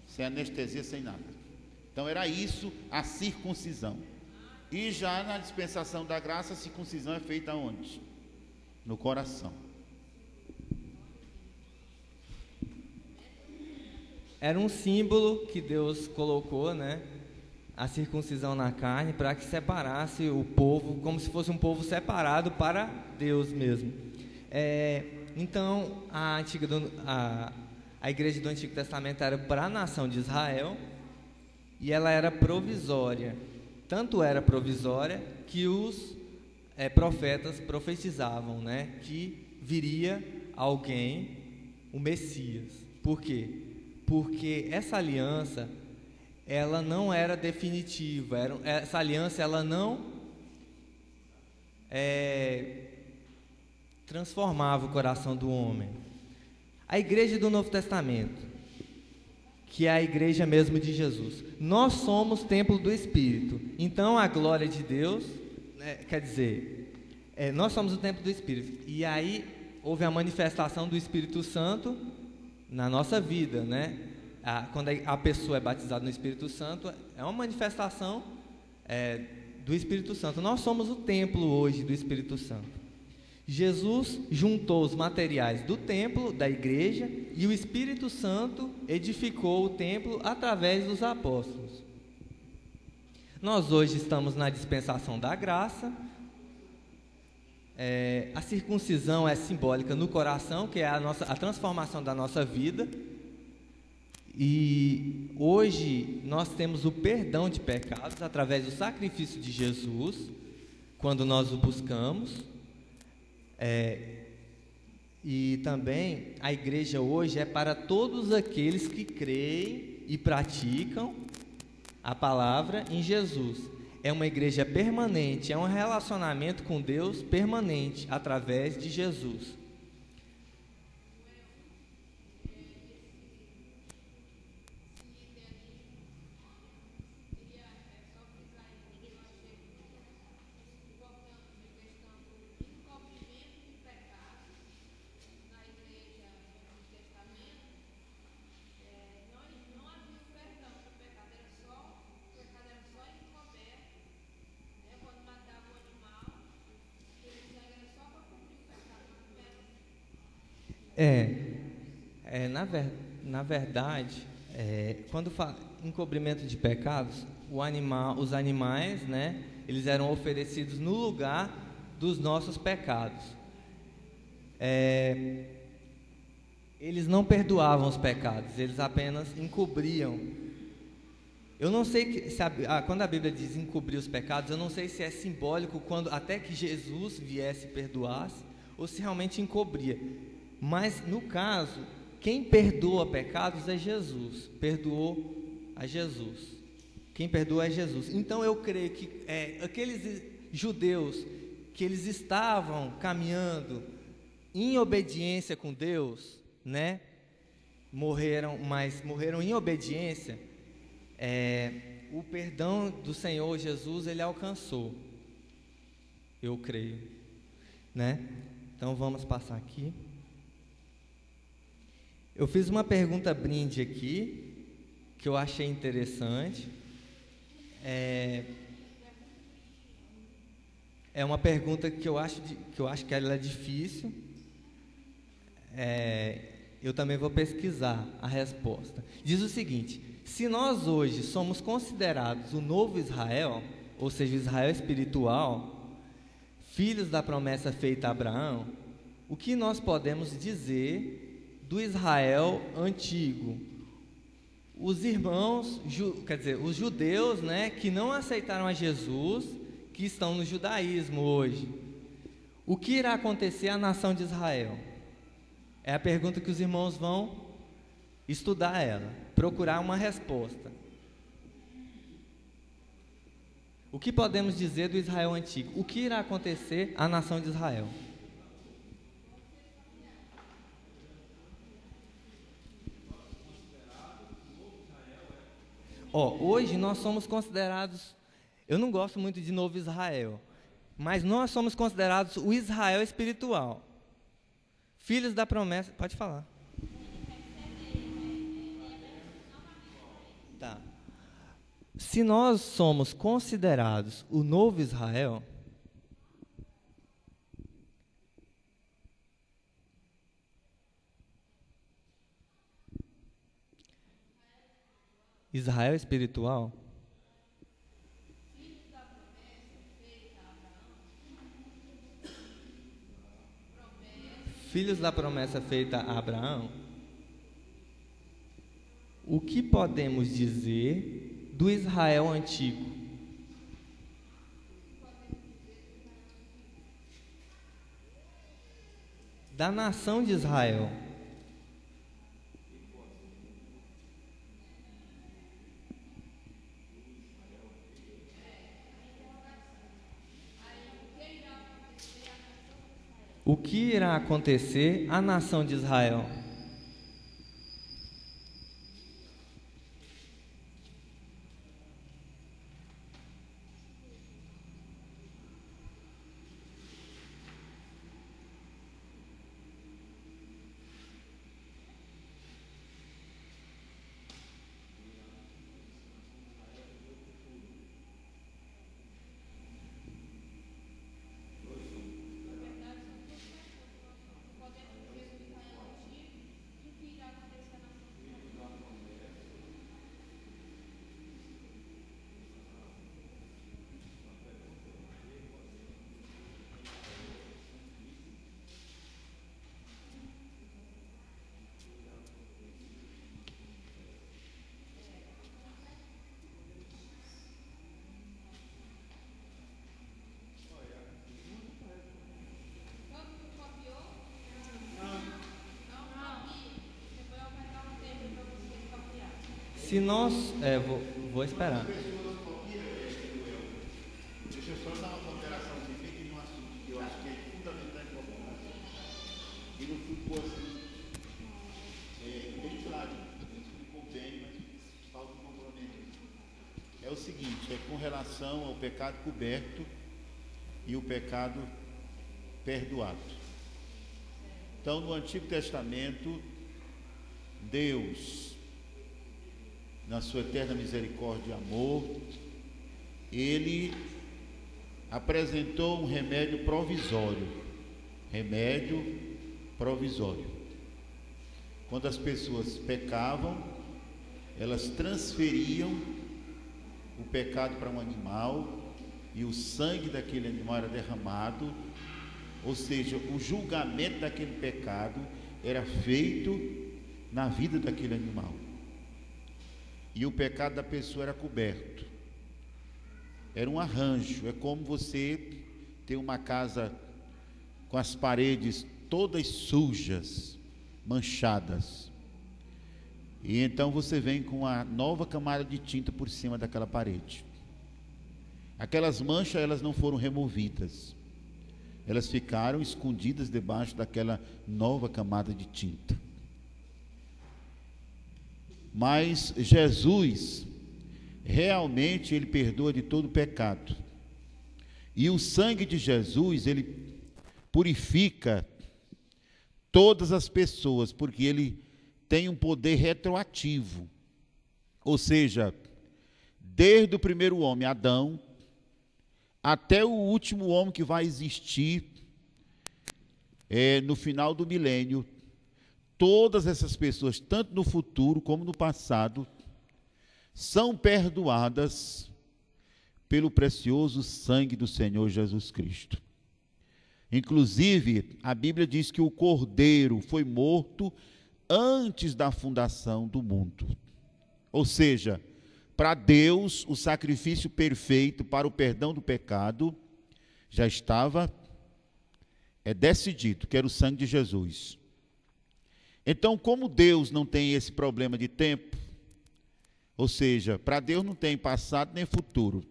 Sem anestesia, sem nada. Então era isso a circuncisão. E já na dispensação da graça, a circuncisão é feita onde? No coração. Era um símbolo que Deus colocou, né? A circuncisão na carne, para que separasse o povo, como se fosse um povo separado para Deus mesmo. Então, a igreja do Antigo Testamento era para a nação de Israel e ela era provisória. Tanto era provisória que os profetas profetizavam, né, que viria alguém, o Messias. Por quê? Porque essa aliança, ela não era definitiva. Essa aliança, ela não transformava o coração do homem. A igreja do Novo Testamento, que é a igreja mesmo de Jesus, nós somos templo do Espírito. Então a glória de Deus, quer dizer, nós somos o templo do Espírito. E aí houve a manifestação do Espírito Santo na nossa vida, né? Quando a pessoa é batizada no Espírito Santo, é uma manifestação do Espírito Santo. Nós somos o templo hoje do Espírito Santo. Jesus juntou os materiais do templo, da igreja, e o Espírito Santo edificou o templo através dos apóstolos. Nós hoje estamos na dispensação da graça. A circuncisão é simbólica no coração, que é a transformação da nossa vida. E hoje nós temos o perdão de pecados através do sacrifício de Jesus, quando nós o buscamos. E também a igreja hoje é para todos aqueles que creem e praticam a palavra em Jesus. É uma igreja permanente, é um relacionamento com Deus permanente através de Jesus. Na verdade, quando fala encobrimento de pecados, os animais, né, eles eram oferecidos no lugar dos nossos pecados. Eles não perdoavam os pecados, eles apenas encobriam. Eu não sei quando a Bíblia diz encobrir os pecados, eu não sei se é simbólico até que Jesus viesse e perdoasse, ou se realmente encobria. Mas no caso, quem perdoa pecados é Jesus. Perdoou a Jesus. Quem perdoa é Jesus. Então eu creio que aqueles judeus que eles estavam caminhando em obediência com Deus, né, morreram em obediência. O perdão do Senhor Jesus ele alcançou. Eu creio, né? Então vamos passar aqui. Eu fiz uma pergunta brinde aqui que eu achei interessante. É uma pergunta que eu acho que ela é difícil. Eu também vou pesquisar a resposta. Diz o seguinte: se nós hoje somos considerados o novo Israel, ou seja, o Israel espiritual, filhos da promessa feita a Abraão, o que nós podemos dizer do Israel antigo? Os irmãos, os judeus, né, que não aceitaram a Jesus, que estão no judaísmo hoje. O que irá acontecer à nação de Israel? É a pergunta que os irmãos vão estudar ela, procurar uma resposta. O que podemos dizer do Israel antigo? O que irá acontecer à nação de Israel? Hoje nós somos considerados, eu não gosto muito de novo Israel, mas nós somos considerados o Israel espiritual. Filhos da promessa, pode falar. Tá. Se nós somos considerados o novo Israel, Israel espiritual, filhos da promessa feita a Abraão, o que podemos dizer do Israel antigo? Da nação de Israel. O que irá acontecer à nação de Israel? Se nós... vou esperar. Deixa eu só dar uma ponderação de um assunto que eu acho que é fundamental e importante. E não ficou assim, bem claro, explicou bem, mas falta um comprometimento. É o seguinte, é com relação ao pecado coberto e o pecado perdoado. Então, no Antigo Testamento, Deus, na sua eterna misericórdia e amor, Ele apresentou um remédio provisório. Quando as pessoas pecavam, elas transferiam o pecado para um animal e o sangue daquele animal era derramado, ou seja, o julgamento daquele pecado era feito na vida daquele animal. E o pecado da pessoa era coberto. Era um arranjo. É como você ter uma casa com as paredes todas sujas, manchadas. E então você vem com uma nova camada de tinta por cima daquela parede. Aquelas manchas, elas não foram removidas. Elas ficaram escondidas debaixo daquela nova camada de tinta. Mas Jesus, realmente, Ele perdoa de todo pecado. E o sangue de Jesus, Ele purifica todas as pessoas, porque Ele tem um poder retroativo. Ou seja, desde o primeiro homem, Adão, até o último homem que vai existir no final do milênio, todas essas pessoas, tanto no futuro como no passado, são perdoadas pelo precioso sangue do Senhor Jesus Cristo. Inclusive, a Bíblia diz que o Cordeiro foi morto antes da fundação do mundo. Ou seja, para Deus, o sacrifício perfeito para o perdão do pecado já estava decidido, que era o sangue de Jesus. Então, como Deus não tem esse problema de tempo, ou seja, para Deus não tem passado nem futuro,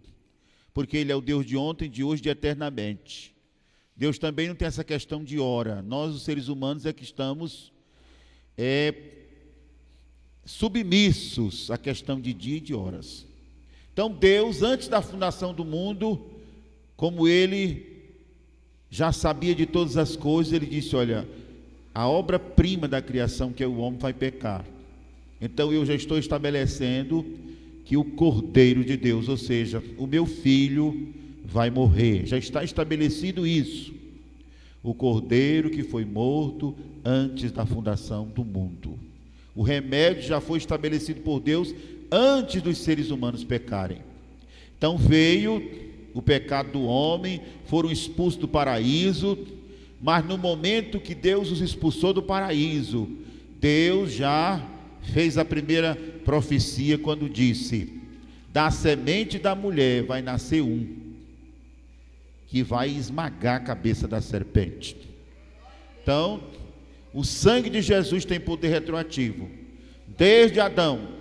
porque Ele é o Deus de ontem, de hoje e de eternamente. Deus também não tem essa questão de hora. Nós, os seres humanos, é que estamos submissos à questão de dia e de horas. Então Deus, antes da fundação do mundo, como Ele já sabia de todas as coisas, Ele disse: olha, a obra-prima da criação, que é o homem, vai pecar. Então eu já estou estabelecendo que o Cordeiro de Deus, ou seja, o meu filho, vai morrer. Já está estabelecido isso. O Cordeiro que foi morto antes da fundação do mundo. O remédio já foi estabelecido por Deus antes dos seres humanos pecarem. Então veio o pecado do homem, foram expulsos do paraíso, mas no momento que Deus os expulsou do paraíso, Deus já fez a primeira profecia quando disse: da semente da mulher vai nascer um que vai esmagar a cabeça da serpente. Então, o sangue de Jesus tem poder retroativo. Desde Adão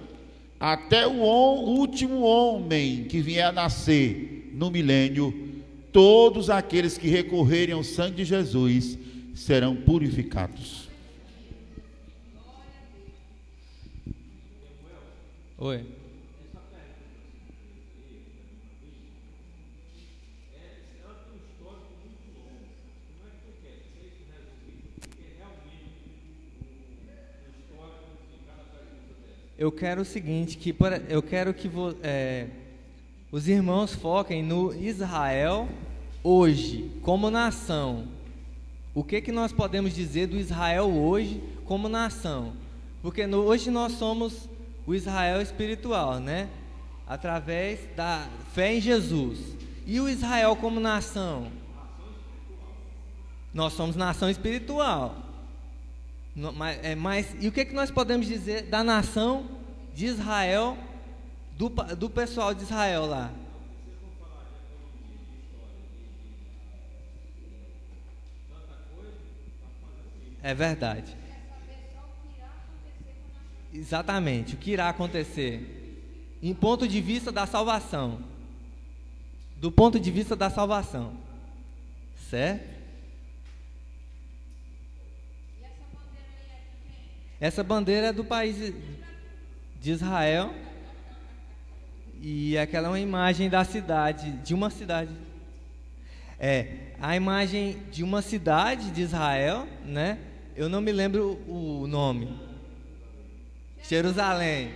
até o último homem que vier a nascer no milênio, todos aqueles que recorrerem ao sangue de Jesus serão purificados. Oi. Eu quero o seguinte, eu quero que os irmãos foquem no Israel hoje, como nação. O que nós podemos dizer do Israel hoje como nação? Porque hoje nós somos o Israel espiritual, né? Através da fé em Jesus. E o Israel como nação? Nós somos nação espiritual. Mas e o que nós podemos dizer da nação de Israel, do pessoal de Israel lá? É verdade. Exatamente, o que irá acontecer em ponto de vista da salvação. Do ponto de vista da salvação. Certo? Essa bandeira é do país de Israel. E aquela é uma imagem da cidade, de uma cidade. A imagem de uma cidade de Israel, né? Eu não me lembro o nome. Jerusalém.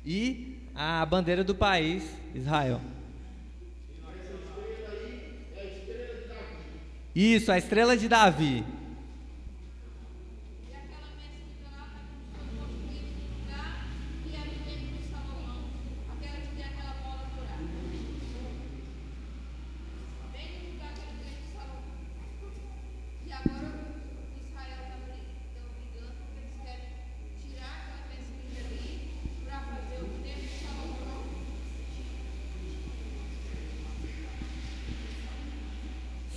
E a bandeira do país, Israel. Isso, a estrela de Davi.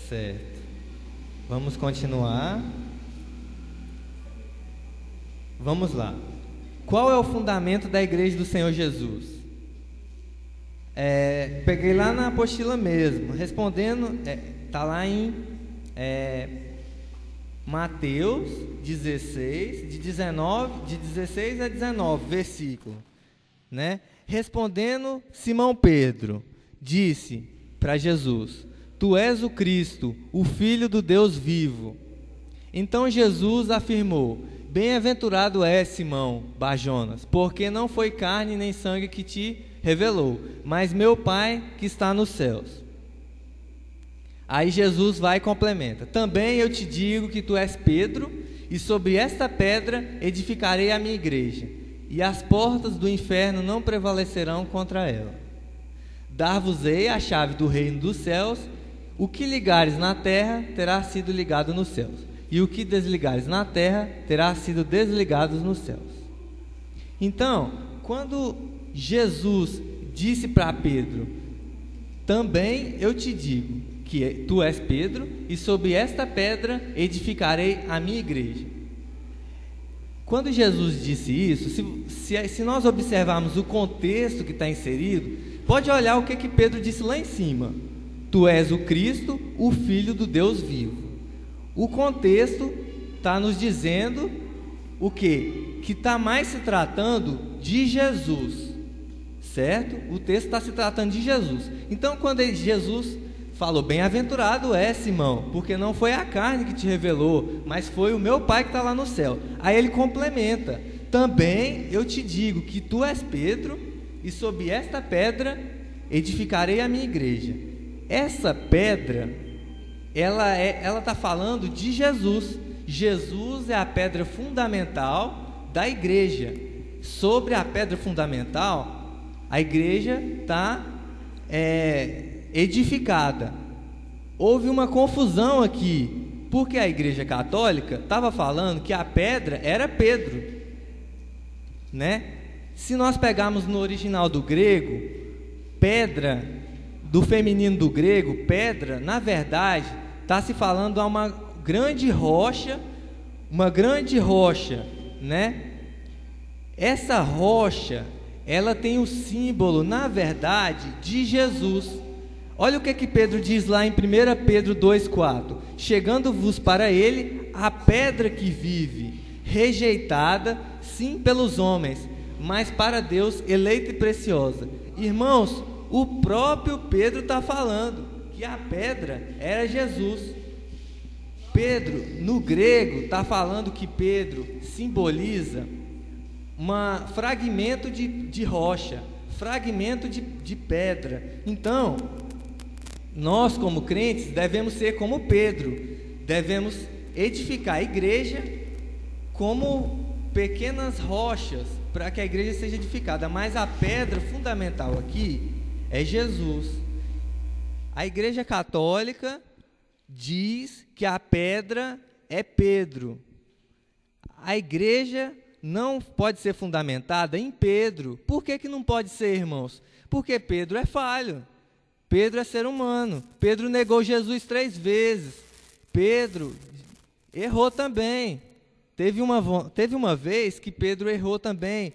Certo. Vamos continuar. Vamos lá. Qual é o fundamento da Igreja do Senhor Jesus? Peguei lá na apostila mesmo, respondendo, está lá em Mateus 16, de 16 a 19, versículo, né? Respondendo Simão Pedro, disse para Jesus: Tu és o Cristo, o Filho do Deus vivo. Então Jesus afirmou: Bem-aventurado és, Simão Barjonas, porque não foi carne nem sangue que te revelou, mas meu Pai que está nos céus. Aí Jesus vai e complementa: Também eu te digo que tu és Pedro, e sobre esta pedra edificarei a minha igreja, e as portas do inferno não prevalecerão contra ela. Dar-vos-ei a chave do reino dos céus. O que ligares na terra terá sido ligado nos céus, e o que desligares na terra terá sido desligado nos céus. Então, quando Jesus disse para Pedro: Também eu te digo que tu és Pedro, e sobre esta pedra edificarei a minha igreja. Quando Jesus disse isso, se nós observarmos o contexto que está inserido, pode olhar o que Pedro disse lá em cima: Tu és o Cristo, o Filho do Deus vivo. O contexto está nos dizendo o quê? Que está mais se tratando de Jesus, certo? O texto está se tratando de Jesus. Então, quando Jesus falou: Bem-aventurado é Simão, porque não foi a carne que te revelou, mas foi o meu Pai que está lá no céu. Aí ele complementa: Também eu te digo que tu és Pedro, e sobre esta pedra edificarei a minha igreja. Essa pedra, ela está falando de Jesus. Jesus é a pedra fundamental da igreja. Sobre a pedra fundamental, a igreja está edificada. Houve uma confusão aqui, porque a igreja católica estava falando que a pedra era Pedro, né? Se nós pegarmos no original do grego, pedra, do feminino do grego, pedra, na verdade, está se falando a uma grande rocha, né? Essa rocha, ela tem o símbolo, na verdade, de Jesus. Olha o que Pedro diz lá em 1 Pedro 2,4: Chegando-vos para ele a pedra que vive, rejeitada, sim, pelos homens, mas para Deus eleita e preciosa. Irmãos, o próprio Pedro está falando que a pedra era Jesus. Pedro, no grego, está falando que Pedro simboliza um fragmento de rocha, fragmento de pedra. Então, nós como crentes devemos ser como Pedro, devemos edificar a igreja como pequenas rochas, para que a igreja seja edificada, mas a pedra fundamental aqui é Jesus. A Igreja Católica diz que a pedra é Pedro. A igreja não pode ser fundamentada em Pedro. Por que não pode ser, irmãos? Porque Pedro é falho. Pedro é ser humano. Pedro negou Jesus 3 vezes. Pedro errou também. Teve uma vez que Pedro errou também,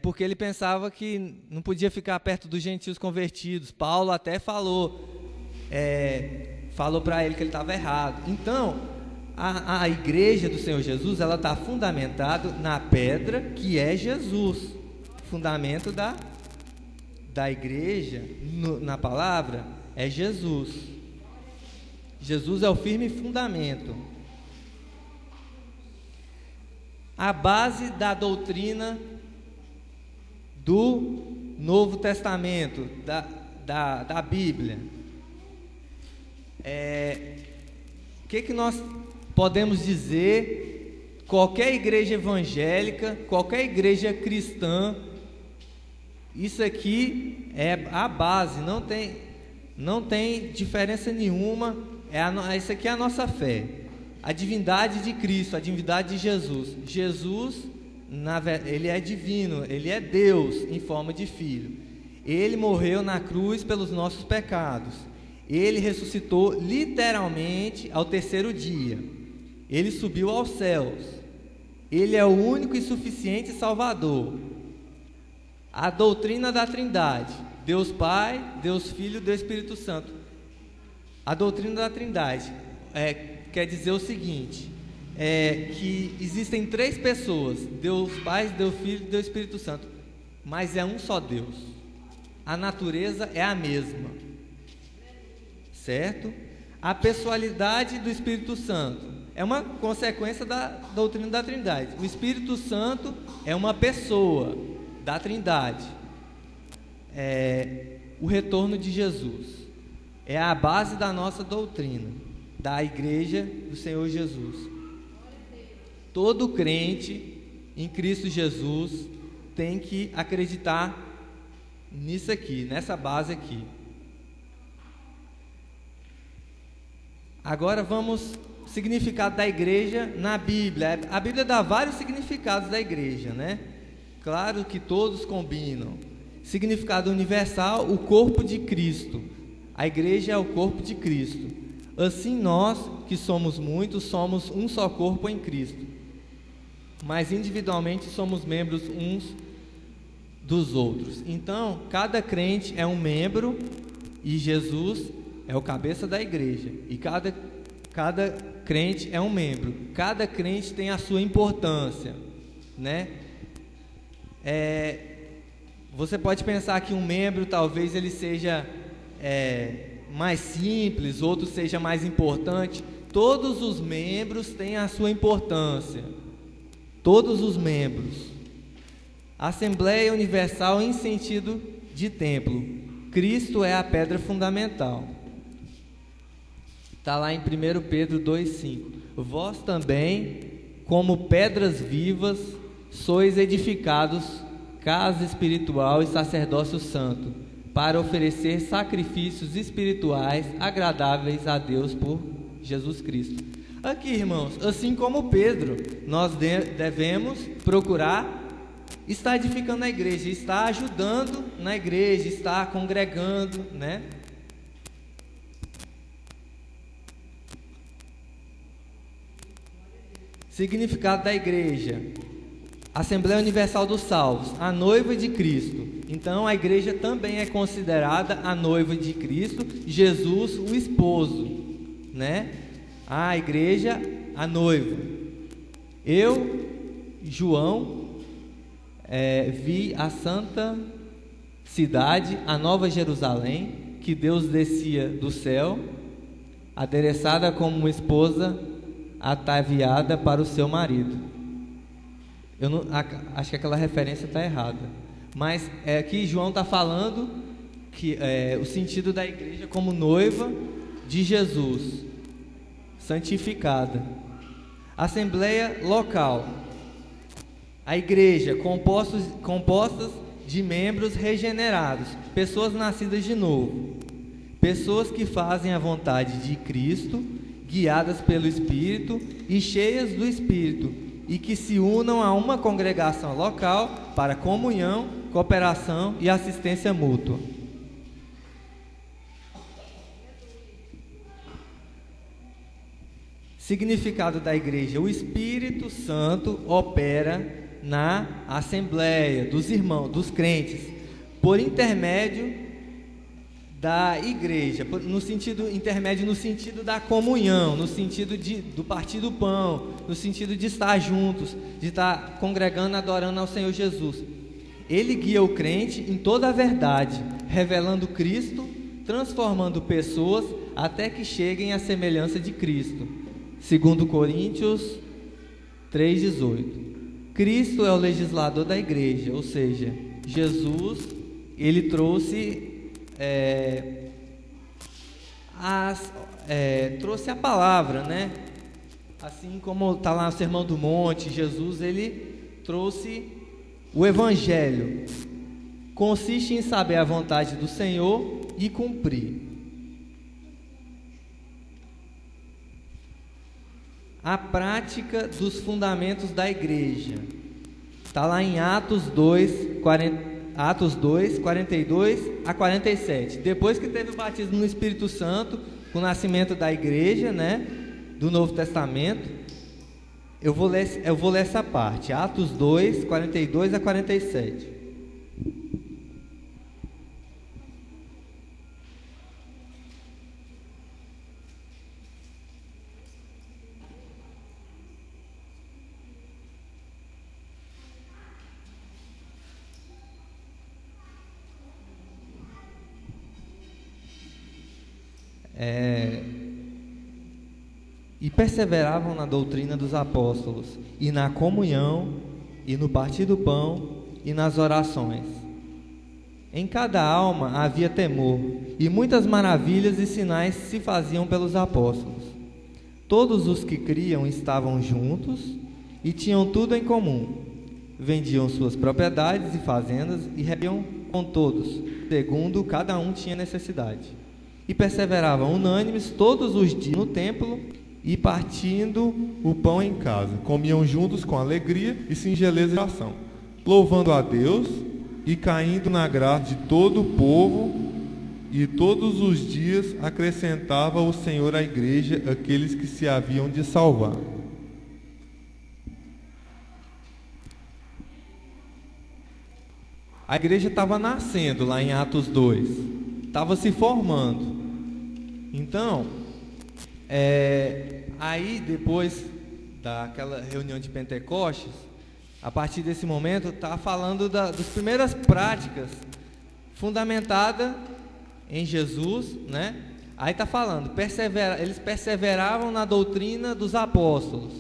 porque ele pensava que não podia ficar perto dos gentios convertidos. Paulo até falou para ele que ele estava errado. Então, a igreja do Senhor Jesus, ela está fundamentada na pedra que é Jesus. Fundamento da igreja, na palavra, é Jesus. Jesus é o firme fundamento. A base da doutrina do Novo Testamento, da Bíblia. O que nós podemos dizer? Qualquer igreja evangélica, qualquer igreja cristã, isso aqui é a base, não tem diferença nenhuma. Isso aqui é a nossa fé. A divindade de Cristo, a divindade de Jesus. Jesus, ele é divino, ele é Deus em forma de filho. Ele morreu na cruz pelos nossos pecados. Ele ressuscitou literalmente ao terceiro dia. Ele subiu aos céus. Ele é o único e suficiente Salvador. A doutrina da Trindade: Deus Pai, Deus Filho, Deus Espírito Santo. A doutrina da Trindade quer dizer o seguinte: que existem três pessoas, Deus Pai, Deus Filho e Deus Espírito Santo, mas é um só Deus. A natureza é a mesma, certo? A pessoalidade do Espírito Santo é uma consequência da doutrina da Trindade. O Espírito Santo é uma pessoa da Trindade. O retorno de Jesus é a base da nossa doutrina, da Igreja do Senhor Jesus. Todo crente em Cristo Jesus tem que acreditar nisso aqui, nessa base aqui. Agora vamos ao significado da igreja na Bíblia. A Bíblia dá vários significados da igreja, né? Claro que todos combinam. Significado universal: o corpo de Cristo. A igreja é o corpo de Cristo. Assim nós, que somos muitos, somos um só corpo em Cristo, mas individualmente somos membros uns dos outros. Então, cada crente é um membro e Jesus é o cabeça da igreja. E cada crente é um membro. Cada crente tem a sua importância, né? Você pode pensar que um membro talvez ele seja mais simples, outro seja mais importante. Todos os membros têm a sua importância. Todos os membros. Assembleia Universal em sentido de templo. Cristo é a pedra fundamental. Está lá em 1 Pedro 2,5. Vós também, como pedras vivas, sois edificados casa espiritual e sacerdócio santo, para oferecer sacrifícios espirituais agradáveis a Deus por Jesus Cristo. Aqui, irmãos, assim como Pedro, nós devemos procurar estar edificando a igreja, estar ajudando na igreja, estar congregando, né? Significado da igreja: Assembleia Universal dos Salvos, a noiva de Cristo. Então a igreja também é considerada a noiva de Cristo, Jesus o esposo, né? A igreja, a noiva. Eu, João, vi a santa cidade, a Nova Jerusalém, que Deus descia do céu, adereçada como uma esposa ataviada para o seu marido. Eu não, acho que aquela referência está errada, mas aqui João está falando que o sentido da igreja como noiva de Jesus, santificada. Assembleia local: a igreja compostas de membros regenerados, pessoas nascidas de novo, pessoas que fazem a vontade de Cristo, guiadas pelo Espírito e cheias do Espírito, e que se unam a uma congregação local para comunhão, cooperação e assistência mútua. Significado da igreja: o Espírito Santo opera na assembleia dos irmãos, dos crentes, por intermédio da igreja, no sentido intermédio, no sentido da comunhão, no sentido do partir do pão, no sentido de estar juntos, de estar congregando, adorando ao Senhor Jesus. Ele guia o crente em toda a verdade, revelando Cristo, transformando pessoas até que cheguem à semelhança de Cristo. 2 Coríntios 3,18. Cristo é o legislador da igreja, ou seja, Jesus, ele trouxe trouxe a palavra, né? Assim como está lá no Sermão do Monte, Jesus, ele trouxe o Evangelho. Consiste em saber a vontade do Senhor e cumprir. A prática dos fundamentos da igreja. Está lá em Atos 2, Atos 2, 42 a 47. Depois que teve o batismo no Espírito Santo, com o nascimento da igreja, né, do Novo Testamento, eu vou ler essa parte. Atos 2, 42 a 47. E perseveravam na doutrina dos apóstolos, e na comunhão, e no partir do pão, e nas orações. Em cada alma havia temor, e muitas maravilhas e sinais se faziam pelos apóstolos. Todos os que criam estavam juntos, e tinham tudo em comum. Vendiam suas propriedades e fazendas, e repartiam com todos, segundo cada um tinha necessidade. E perseveravam unânimes todos os dias no templo, e partindo o pão em casa, comiam juntos com alegria e singeleza de coração, louvando a Deus e caindo na graça de todo o povo, e todos os dias acrescentava o Senhor à igreja aqueles que se haviam de salvar. A igreja estava nascendo lá em Atos 2, estava se formando. Então, aí depois daquela reunião de Pentecostes, a partir desse momento está falando das primeiras práticas fundamentadas em Jesus, né? Aí está falando, eles perseveravam na doutrina dos apóstolos,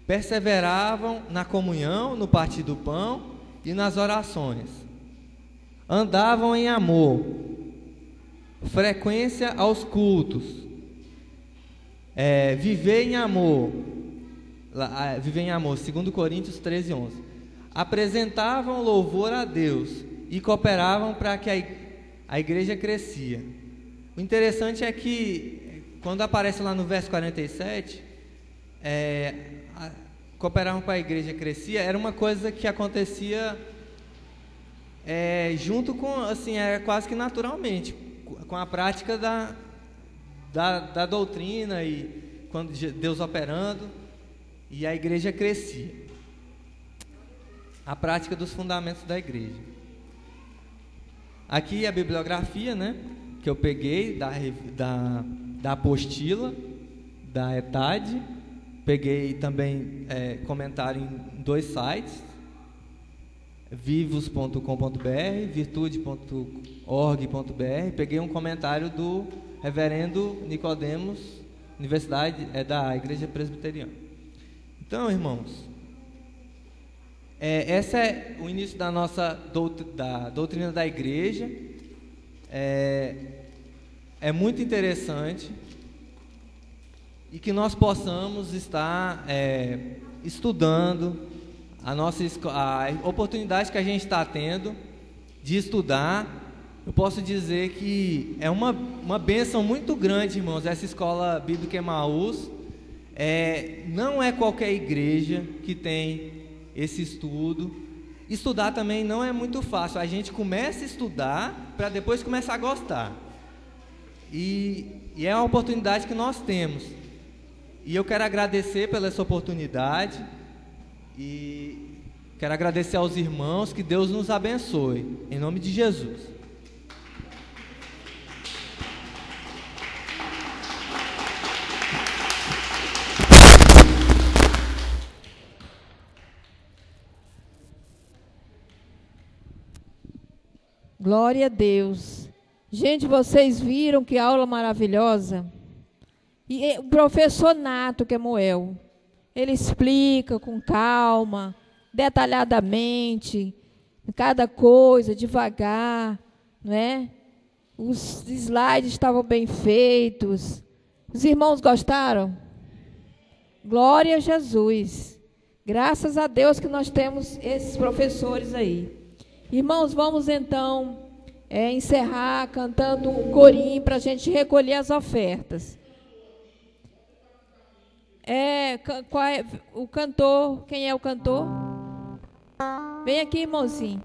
perseveravam na comunhão, no partir do pão e nas orações, andavam em amor, frequência aos cultos, viver em amor, 2 Coríntios 13, 11. Apresentavam louvor a Deus e cooperavam para que a igreja crescia. O interessante é que, quando aparece lá no verso 47, cooperavam para a igreja crescia, era uma coisa que acontecia junto com, assim, quase que naturalmente, com a prática da doutrina, e quando Deus operando, e a igreja crescia. A prática dos fundamentos da igreja. Aqui a bibliografia, né, que eu peguei da apostila, da ETAD. Peguei também comentário em 2 sites, vivos.com.br, virtude.org.br. Peguei um comentário do reverendo Nicodemos, Universidade da Igreja Presbiteriana. Então, irmãos, esse é o início da nossa da doutrina da igreja. É muito interessante, e que nós possamos estar estudando a oportunidade que a gente está tendo de estudar. Eu posso dizer que é uma bênção muito grande, irmãos, essa escola bíblica Emaús. Não é qualquer igreja que tem esse estudo. Estudar também não é muito fácil. A gente começa a estudar para depois começar a gostar. E é uma oportunidade que nós temos. E eu quero agradecer pela essa oportunidade. E quero agradecer aos irmãos. Que Deus nos abençoe. Em nome de Jesus. Glória a Deus. Gente, vocês viram que aula maravilhosa? E o professor Nato Kemuel, ele explica com calma, detalhadamente, cada coisa, devagar, não é? Os slides estavam bem feitos. Os irmãos gostaram? Glória a Jesus. Graças a Deus que nós temos esses professores aí. Irmãos, vamos então encerrar cantando um corinho para a gente recolher as ofertas. Qual é o cantor? Quem é o cantor? Vem aqui, irmãozinho.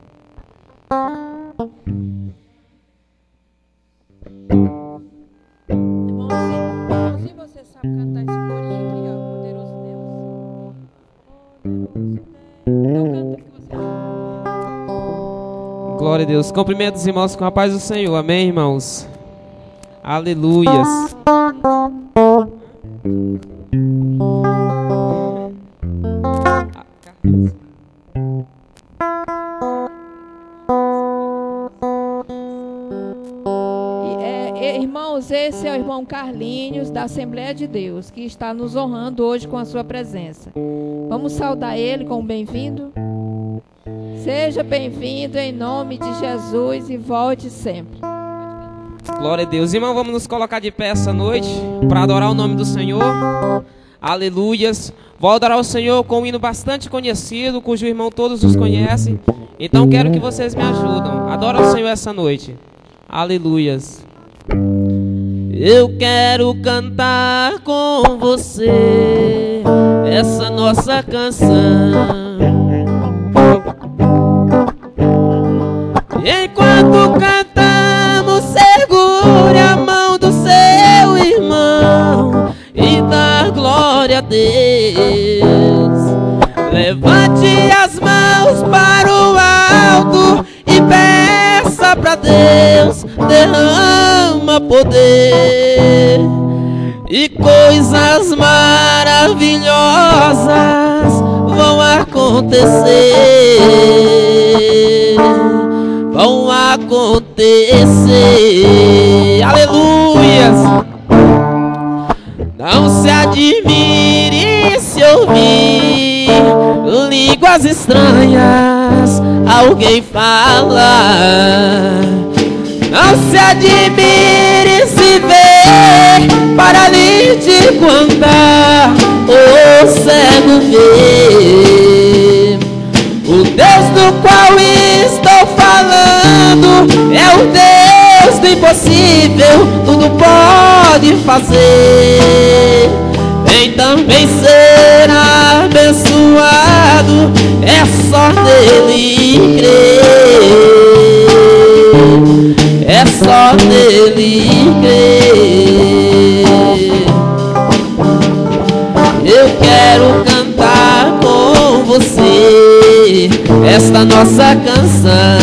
Irmãozinho, você sabe cantar esse corinho aqui, ó, Poderoso Deus? Então canta o que você sabe. Glória a Deus. Cumprimento os irmãos com a paz do Senhor. Amém, irmãos? Aleluias. Irmãos, esse é o irmão Carlinhos, da Assembleia de Deus, que está nos honrando hoje com a sua presença. Vamos saudar ele com um bem-vindo. Seja bem-vindo em nome de Jesus e volte sempre. Glória a Deus. Irmão, vamos nos colocar de pé essa noite para adorar o nome do Senhor. Aleluias. Vou adorar o Senhor com um hino bastante conhecido, cujo irmão todos os conhecem. Então quero que vocês me ajudam. Adora o Senhor essa noite. Aleluias. Eu quero cantar com você essa nossa canção. Enquanto cantamos, segure a mão do seu irmão e dá glória a Deus. Levante as mãos para o alto e peça para Deus, derrama poder e coisas maravilhosas vão acontecer. Vão acontecer. Aleluias. Não se admire se ouvir línguas estranhas alguém fala. Não se admire se ver paralítico andar ou cego ver. O Deus do qual estou falando é o Deus do impossível, tudo pode fazer. Vem também ser abençoado, é só nele crer. É só nele crer. Eu quero cantar com você esta nossa canção.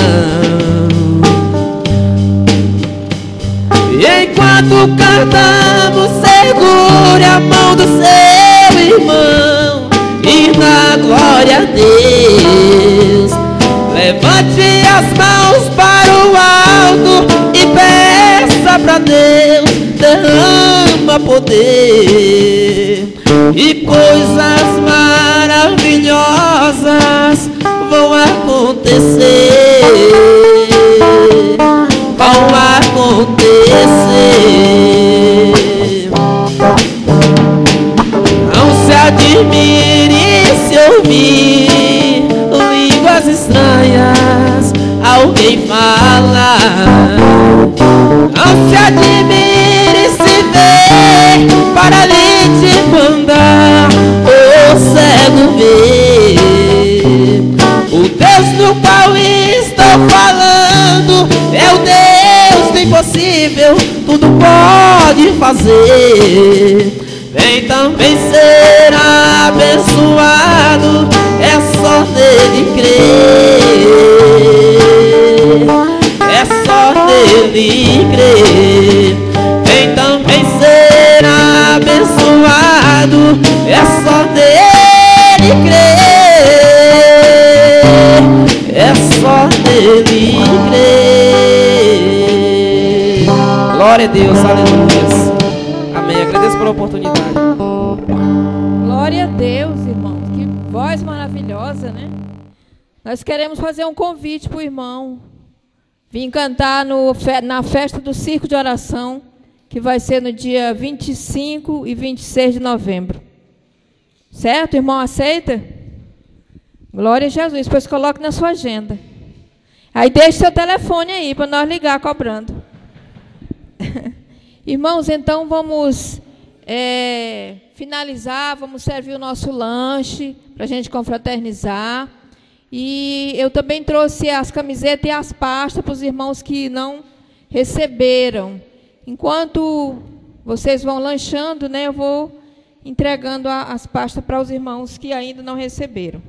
E enquanto cantamos, segure a mão do seu irmão e dá glória a Deus. Levante as mãos para o alto e peça para Deus, derrama poder e coisas maravilhosas vão acontecer. Vão acontecer. Não se admire se ouvir línguas estranhas alguém fala. Não se admire se ver paralítico andar ou cego ver. O Deus do qual estou falando é o Deus do impossível, tudo pode fazer. Vem também ser abençoado, é só nele crer. É só nele crer. Vem também ser abençoado, é só nele crer. É só nele crer. Glória a Deus, aleluia. Amém. Agradeço pela oportunidade. Glória a Deus, irmãos. Que voz maravilhosa, né? Nós queremos fazer um convite para o irmão vir cantar na festa do Circo de Oração, que vai ser no dia 25 e 26 de novembro. Certo? O irmão aceita? Glória a Jesus. Pois coloque na sua agenda. Aí deixe seu telefone aí para nós ligar cobrando. Irmãos, então vamos finalizar, vamos servir o nosso lanche para a gente confraternizar. E eu também trouxe as camisetas e as pastas para os irmãos que não receberam. Enquanto vocês vão lanchando, né, eu vou entregando as pastas para os irmãos que ainda não receberam.